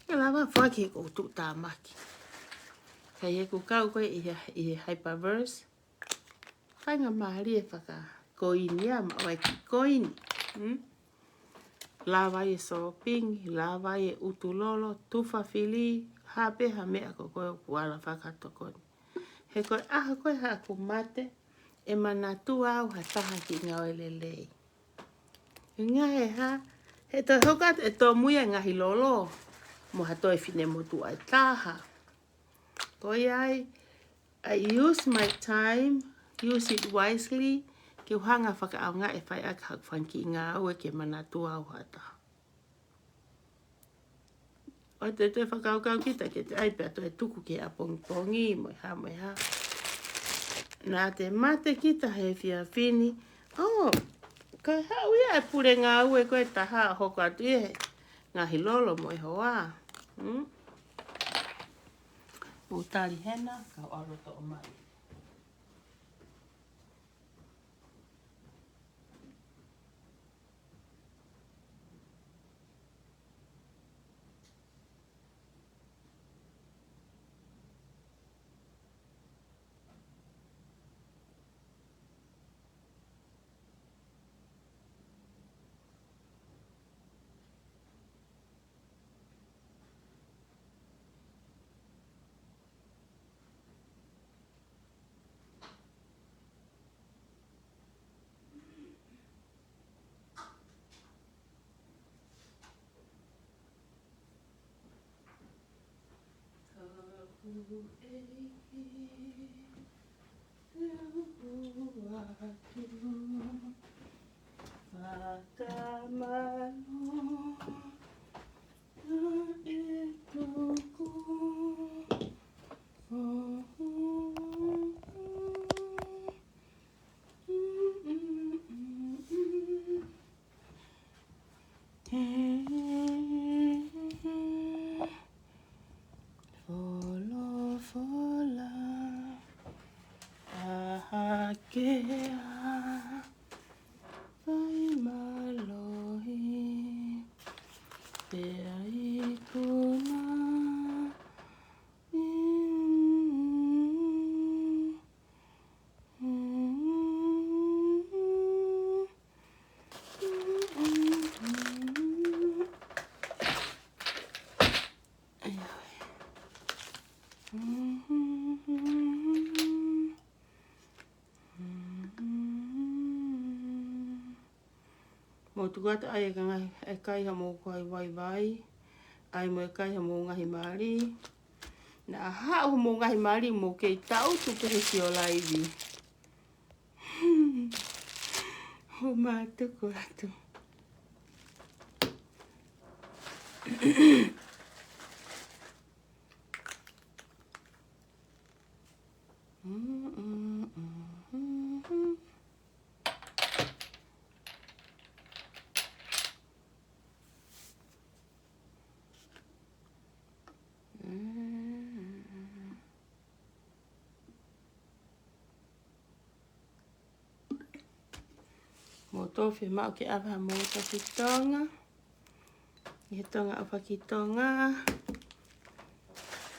E lawa whuaki he kou tuk tā maki. Kei e ku kau koe I he hyperverse. Whainga mahari e whaka koini a ma oe ki koini. Lawai e soropingi, lawai e utulolo, tufa fili, hape ha mea ko koe o kuala whakatokoni. He koe aha koe ha ku mate, e manatu au ha taha ki ngau lelei. Ngā he ha, he to hokat e to muia ngahi lolo. mo hatoi fine motu ai taha. Koi ai, I use my time, use it wisely, ke uhanga whakaaunga e whai ak hak whanki ngā au e ke manatua au hata. O te whakaukau kita ke te aipea to e tuku ke a pongi mo ha mo ha. Nā te mate kita he fia fini, oh, kai hau ia e pure ngā au e koe taha hoko atu e ngā hilolo mo e hoa. Utari hena, kau aroto o mai. Mo tuata ai ka ngai e kai ha mo kai vai vai ai mo kai ha mo ngahi mari na ha o mo ngahi mari mo ke tau tu te si o laivi o ma tu ko atu mo tofi mau ke ava mo tofi tonga i tonga apa ki tonga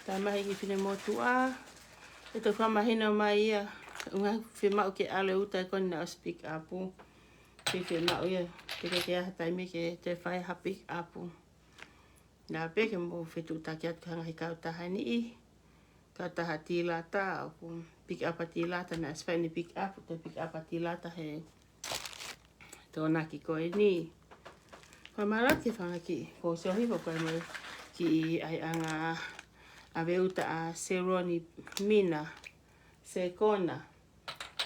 ta mai ki fine mo tua e to fama hina mai ia unga fi mau ke ale uta kon na speak apu fi mau ia ke tai me ke te fai happy apu na pe ke mo fitu ta kia kanga hi kau ta hani i ka ta hati lata aku pick up ati lata na sfai ni pick up te pick up ati lata he tōna ki koe ni. Koe mara ki whanga ki, ko se ohiwa koe mai ki ai anga a weuta a Seroni Mina, Sekona,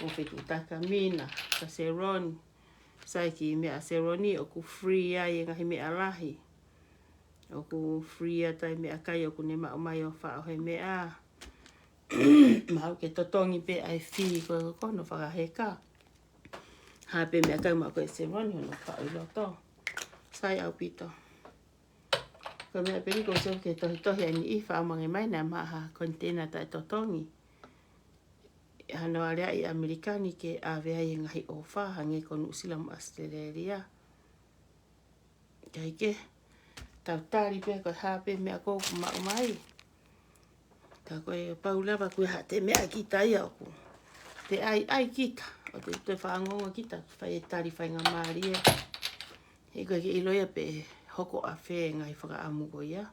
o whitu taka Mina, ka Seroni. Sai ki mea Seroni o ku free ai e ngahi mea lahi. O ku free a tai mea kai o ku ne mao mai o whao he mea. Mau ke totongi pe ai whi koe kono whakaheka. Hape mea kau mako e Seroni hono whao i loto. Sai au pito. Ko mea peri ko so ke tohi ani i whao mange mai na maha kontena tai totongi. Hano area i Amerikani ke awea i ngahi o wha hange ko New Zealand Australia. Kai ke tau tari pe ko hape mea ko mao mai. Ka koe paulawa koe ha te mea ki tai au ku. Te ai kita. O te whaangonga kita, whai e tari whai ngā maari e. He koe ke iloia pe hoko a whē ngai whakaamuko ia.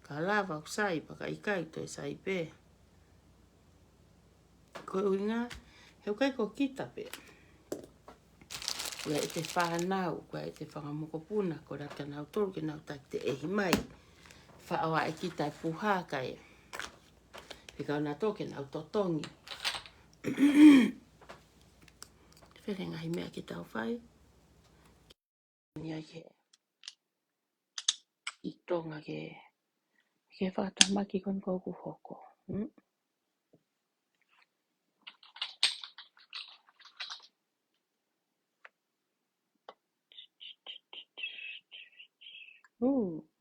Ka lawa o sai, paka ikai toi sai pe. Koe uinga, heu kai ko kita pe. Koe e te whanau, koe e te whangamuko puna, ko rata nau toru ke nau tak te ehi mai. whaawa e ki tai puha kai. Pika ona toke na utotongi. Wherenga hi mea ki tau whai. Nia ke i tonga ke whakatamaki kon kouku hoko.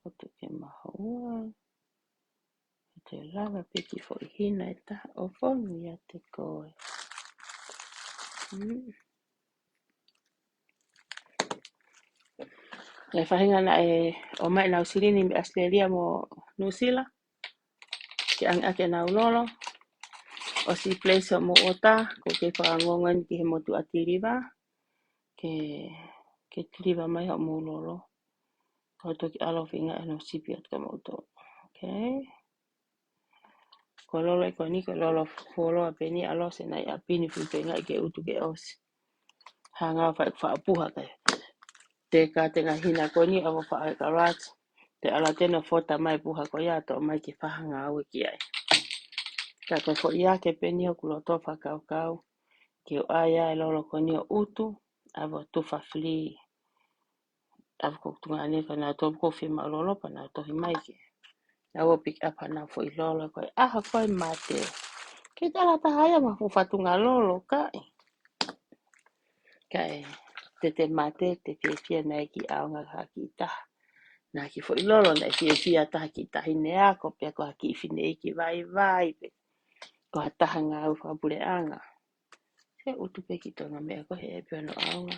Oto ke mahoa. Te lava piki fo I hina e taha o whonu ia te koe. E whahinga na o mai na usirini mi Australia mo New Zealand. Ke ang ake na ulolo. O si place o mo ota. Ko ke whakangongan ki he motu atiriwa. Ke tiriwa mai o mo ulolo. Ko toki alo whinga e no sipi at ka moto. Okay. Ko lolo e ko ni ko lolo folo a peni alo se nai a pini whinga I ke utu ke osi. Hanga whaapuha kai. Te ka te ngahina ko ni awa whaai ka rats. Te ala tena fota mai puha ko ia to mai ki whahanga au ki ai. Ka koe fo ia ke peni o kulo to whakau kau. Ki o aia e lolo ko ni o utu. Awa tufa fli. Awa kukutunga ane ka na to kofi ma lolo pa na tohi mai ki. Awa pick up na fo I lolo koe. Aha koe mate. Ke tala tahaya ma fu fatunga lolo kai. Kai. Te mate te fia na ki aonga haki taha. Na ki fo I lolo na fia taha ki tahi nea ko pia ko haki fine ki vai pe. Ko hataha ngā au whapure anga. He utu pe ki tonga mea ko he epio no aonga.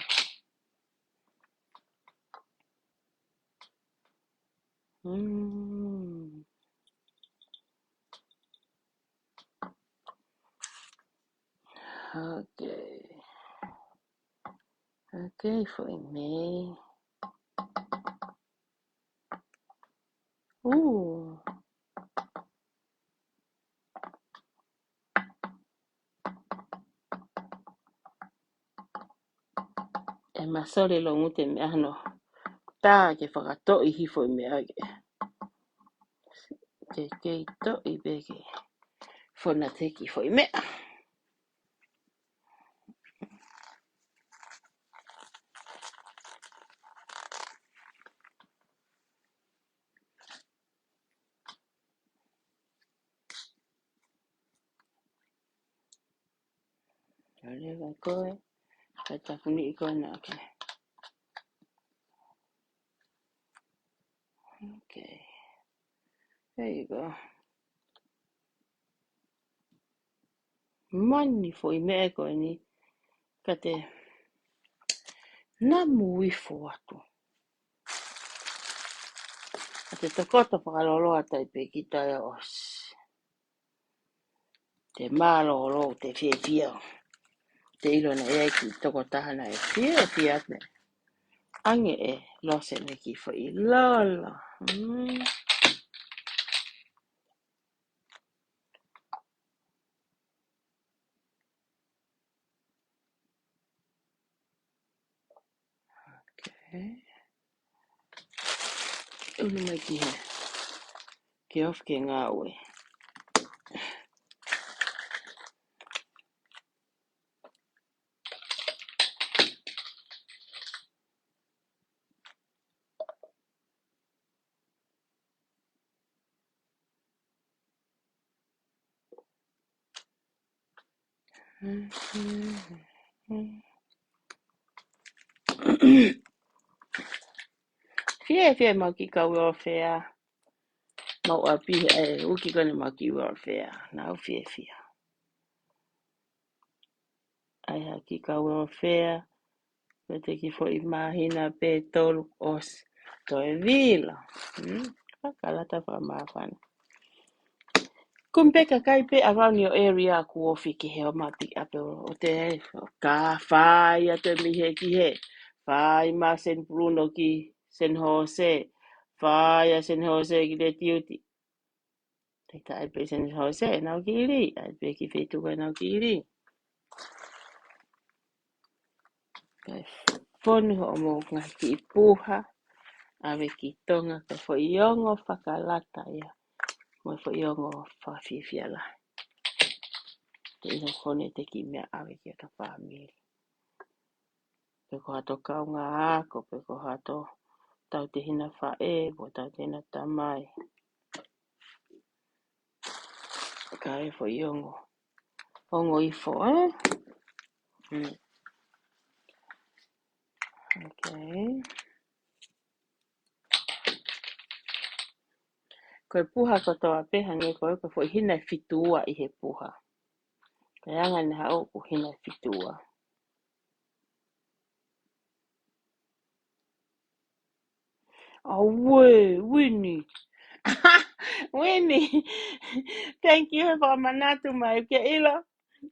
Okay. Okay, foi me. E masore lo ngute me ano. Tā ke whakato I hi foi me ake. Ke kei to I beke. Fona teki foi me. Rewa koe. Kai takuni I koe na ake. Okay. There you go. Mani foi me koe ni. Kate. Na mui fo atu. Kate takota whakalolo atai pe ki tai os. Te mālolo te fia. Te ilo na ea ki toko tahana e fia ne. Ange e lose ne ki fo I lolo. Okay. Unu mai ki he. Ke of ke ngā ue. Fia mau ki ka welfare. Mau api uki kone mau ki welfare. Nau fia. Ai ha ki ka welfare. Pete ki fo I mahina pe tolu os. To e vila. Kakalata wha mawhana. Kumpeka kai pe around your area ku ofi ki he o mati ape o te ka whai a te mihe ki he. Whai ma San Bruno ki San Jose. Whai a San Jose ki te tiuti. Te kai pe San Jose nau ki iri. Ai pe ki whetuka nau ki iri. Kai whonu ho mo ngā ki I puha. awe ki tonga ka fo iongo whakalata ia. Mo fo iongo whawhiwhiala. Te ino kone te ki mea awe ki ata whamiri. Pe ko hato kaunga ako, pe ko hato tau te hina whae, po tau te hina tamai. Ka e fo iongo. Ongo ifo, eh? Okay. Koe puha ko toa peha nge koe ko fo hina fitua I he puha. Kaya anga ni hao ku hina fitua. Awe, Winnie. Winnie. Thank you for manatu mai ke ilo.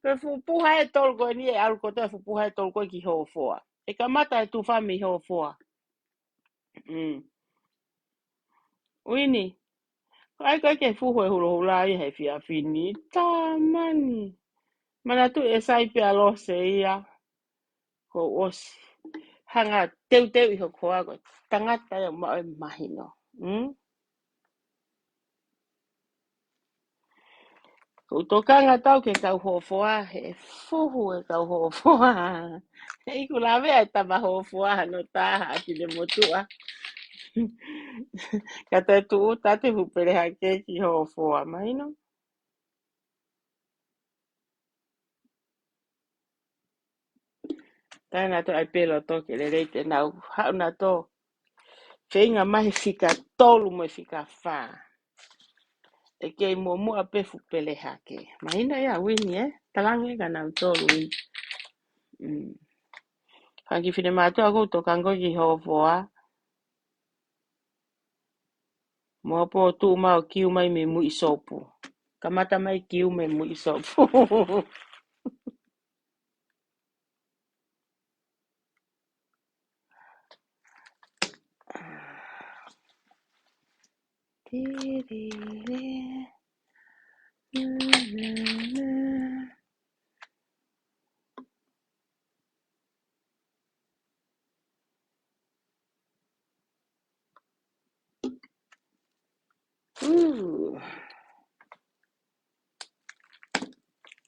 Koe fu puha e tolko ni e alu kotoa fu puha e tolko ki ho foa. E kamata e tu fami ho foa. Winnie. Ai koe ke fu hoi hulu hula I he fia fini. Tamani. Manatu e sai pe alo se ia. Ko osi. Hanga teu teu I ho koa koe. Tangata ia ma e mahino. Ko tokanga tau ke kau hofoa he fuhu e kau hofoa. E ku lawe ai tama hofoa no taha ki le motua. Kata tu tate hupere hake ki hofoa mahino. Tana to ai pelo toke le reite nau hauna to. Whenga mahi fika tolu mo fika wha. E kei mua pefu pele hake. Mahina ia Winnie talange ka nau tolu Winnie. Hangi fine mātua kou tokango ki hofoa. Mua po tu mau kiu mai me mui sopu. Kamata mai kiu me mui sopu.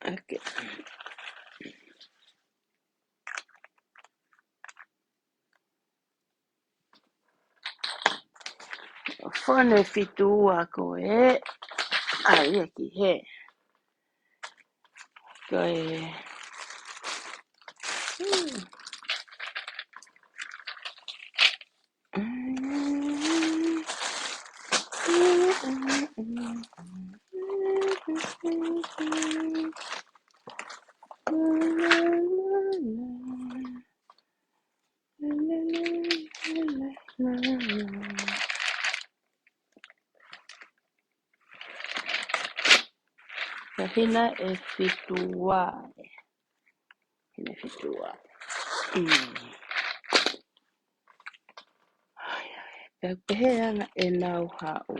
Okay. Fone fitua ko e. Ai ki he. Ko e. Hina e fitua. Hina fitua. Pehe e nau hau.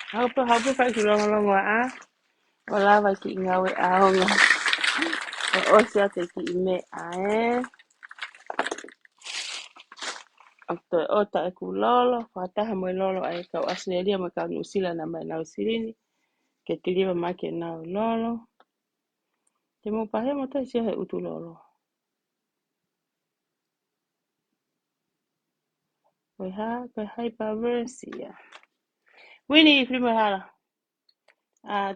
Haupe fai ki longo a. Wala wa ki ngawe aonga. O osia te ki ime a e. Okto ota e ku lolo. Wataha mo lolo ai kau Australia mo kau New Zealand na mai nau sirini. Ke tiliwa make nau lolo. Te mo pahe mo tai sia he utu lolo. Koe hai paversia. Winnie prima hala.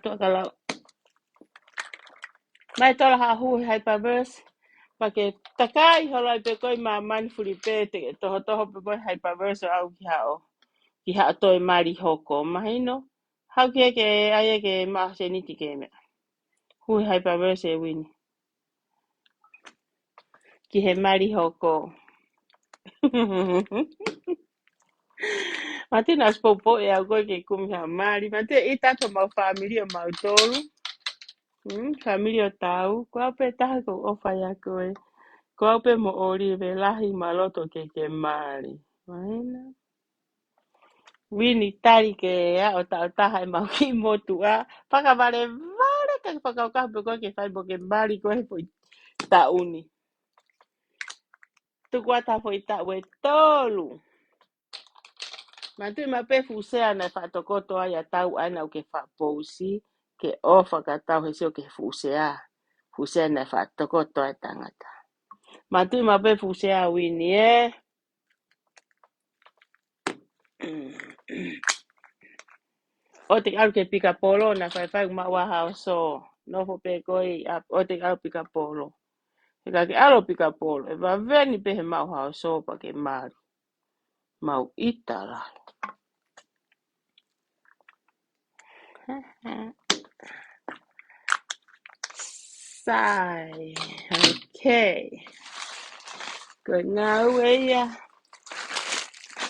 Toa kalau. Mai tola ha hu hai pavers. Pake takai holai pe koi ma manfuli pe te toho pe koi hai pavers au ki hao. Ki hao toi mari hoko. Mahino. Hau ke aia ke ma se niti ke me. Hui hai pavers e Winnie. Ki he mari hoko. Mate na spopo e au koe ke kumi ha mari. Mate I tato mau familia mau tolu. Familia tau. Kua pe taha ko ofa ya koe. Kua pe mo ori ve lahi maloto ke mari. Mahina. Wini tari ke o taha e mau ki motu a. Whakaware vare ka whakaukapu koe ke whai mo ke mari koe po ta uni. Tuku ata po i ta ue tolu. Ma tui ma pe fusea na whatokoto ai a tau ana o ke whapousi ke o whakatau he sio ke fusea. Fusea na whatokoto ai tangata. Ma tui ma pe fusea wini e. O te au ke pika polo na whai ma waha o so. Nofo pe koi o te au pika polo. E ka ke alo pika polo. E wa veni pe he mau hao so pa ke mari. Mau itala. Sai. Okay. Koe ngā ue ia.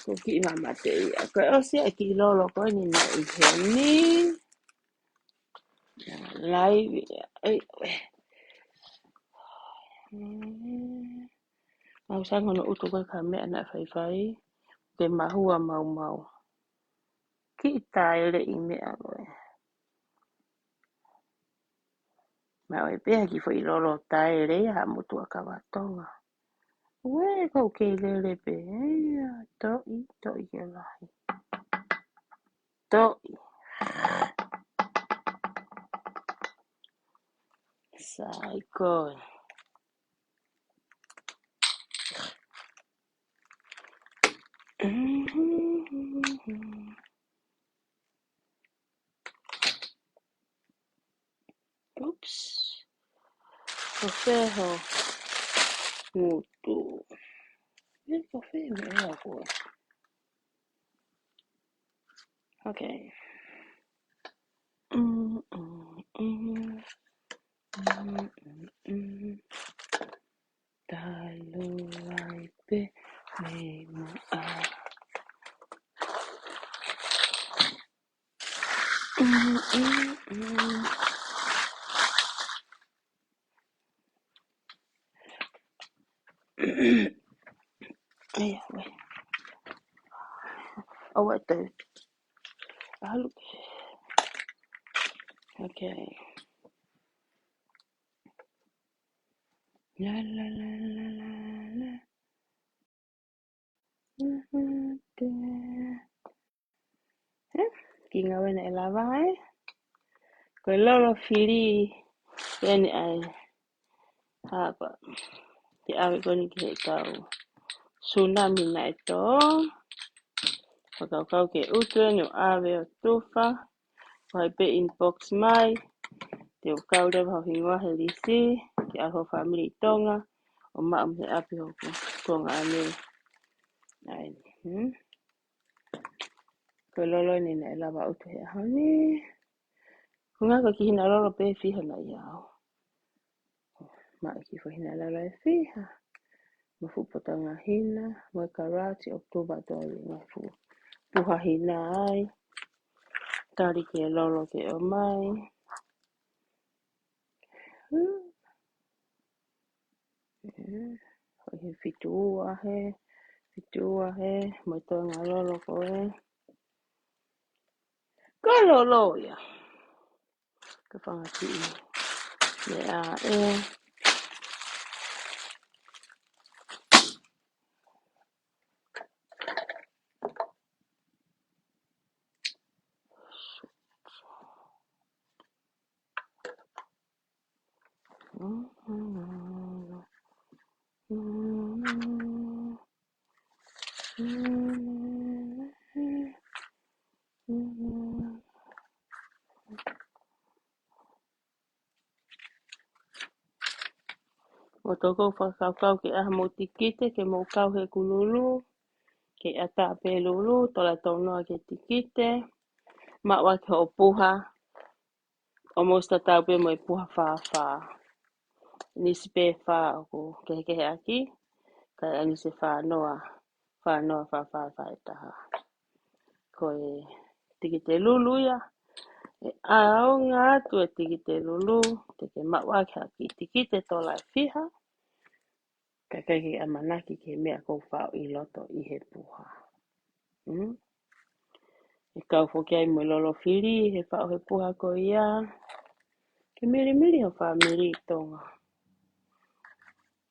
Ko ki mama te ia. Koe o sia ki lolo koe ni na i he ni. Lai ia. Ei. Mau sango no utu koe ka mea na whai whai. Te mahua mau mau. Ki tae le i mea koe. Ma oi pēha ki fo i lolo tae le ha mutu a kawatonga. Ue kau ke lele pe. Eia. Toi ke lahi. Toi. Sai koe. Oops. Kofeho. Mutu. E kofeho me ea koe. Okay. Talu ai pe me mo a. Ai, we. Oh, what the? Okay. La la la la la la. Kinga wena e lava ai. Koe lolo fili. Yani ai. Hapa. Te awe koni ki he tau. Tsunami na e tō. Whakaukau ke utu ni o awe o tuwha. Whai pe inbox mai. Te o kaurewa ho hingoa he lisi. Te aho family tonga. O maam he api hoku. Tonga ane. Ai. Koe lolo ni na e lava utu he aho ni. Kunga ka ki hina lolo pe fiha na iau. Ma ki fo hina lolo e fiha. Mafupotanga hina. Moi karati Oktoba doi. Mafu. Puha hina ai. Tari ke lolo ke o mai. Hoi fitua he. Fitua he. Moi toa lolo koe. Ka lolo ia. Ka whangati i. Me a e. O toko whakaukau ke aha mo tikite ke mo kau he kululu. Ke ata pe lulu. Tola taunoa ke tikite. Mawa ke o puha. O mosta tau pe mo i puha whawha. Nisi pe wha o ke aki. Kai anise whanoa. Whanoa whawha e taha. Koe tikite lulu ia. E ao ngā tu e tikite lulu. Te ke mawa ke aki tikite tola e whiha. Ka kai ke amanaki ke mea kou whao i loto i he puha. E kau foki ai mo lolo fili, he whao he puha ko ia. Ke miri miri ho wha miri tonga.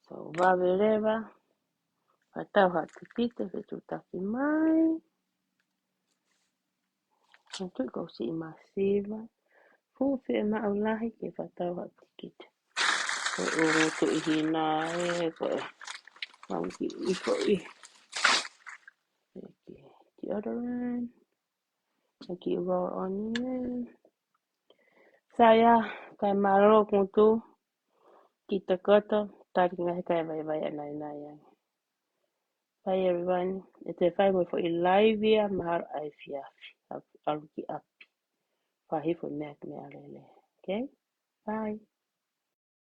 So, wawe rewa. Whatau ha te pite, he tutaki mai. Ang tui ko si masiva. Fuwhi e maulahi ke whatau ha te kite. Ko uro tu ihina e, ko e. Wangi i ko i. Deodorant. Aki raw onion. Saya, kai maro kung tu. Kita kata, tari ngahe kai vai vai anai nai. Bye everyone. It's a five for Elivia Mahar Aifiafi. Aluki up. Fahi for Mac Malele. Okay? Bye.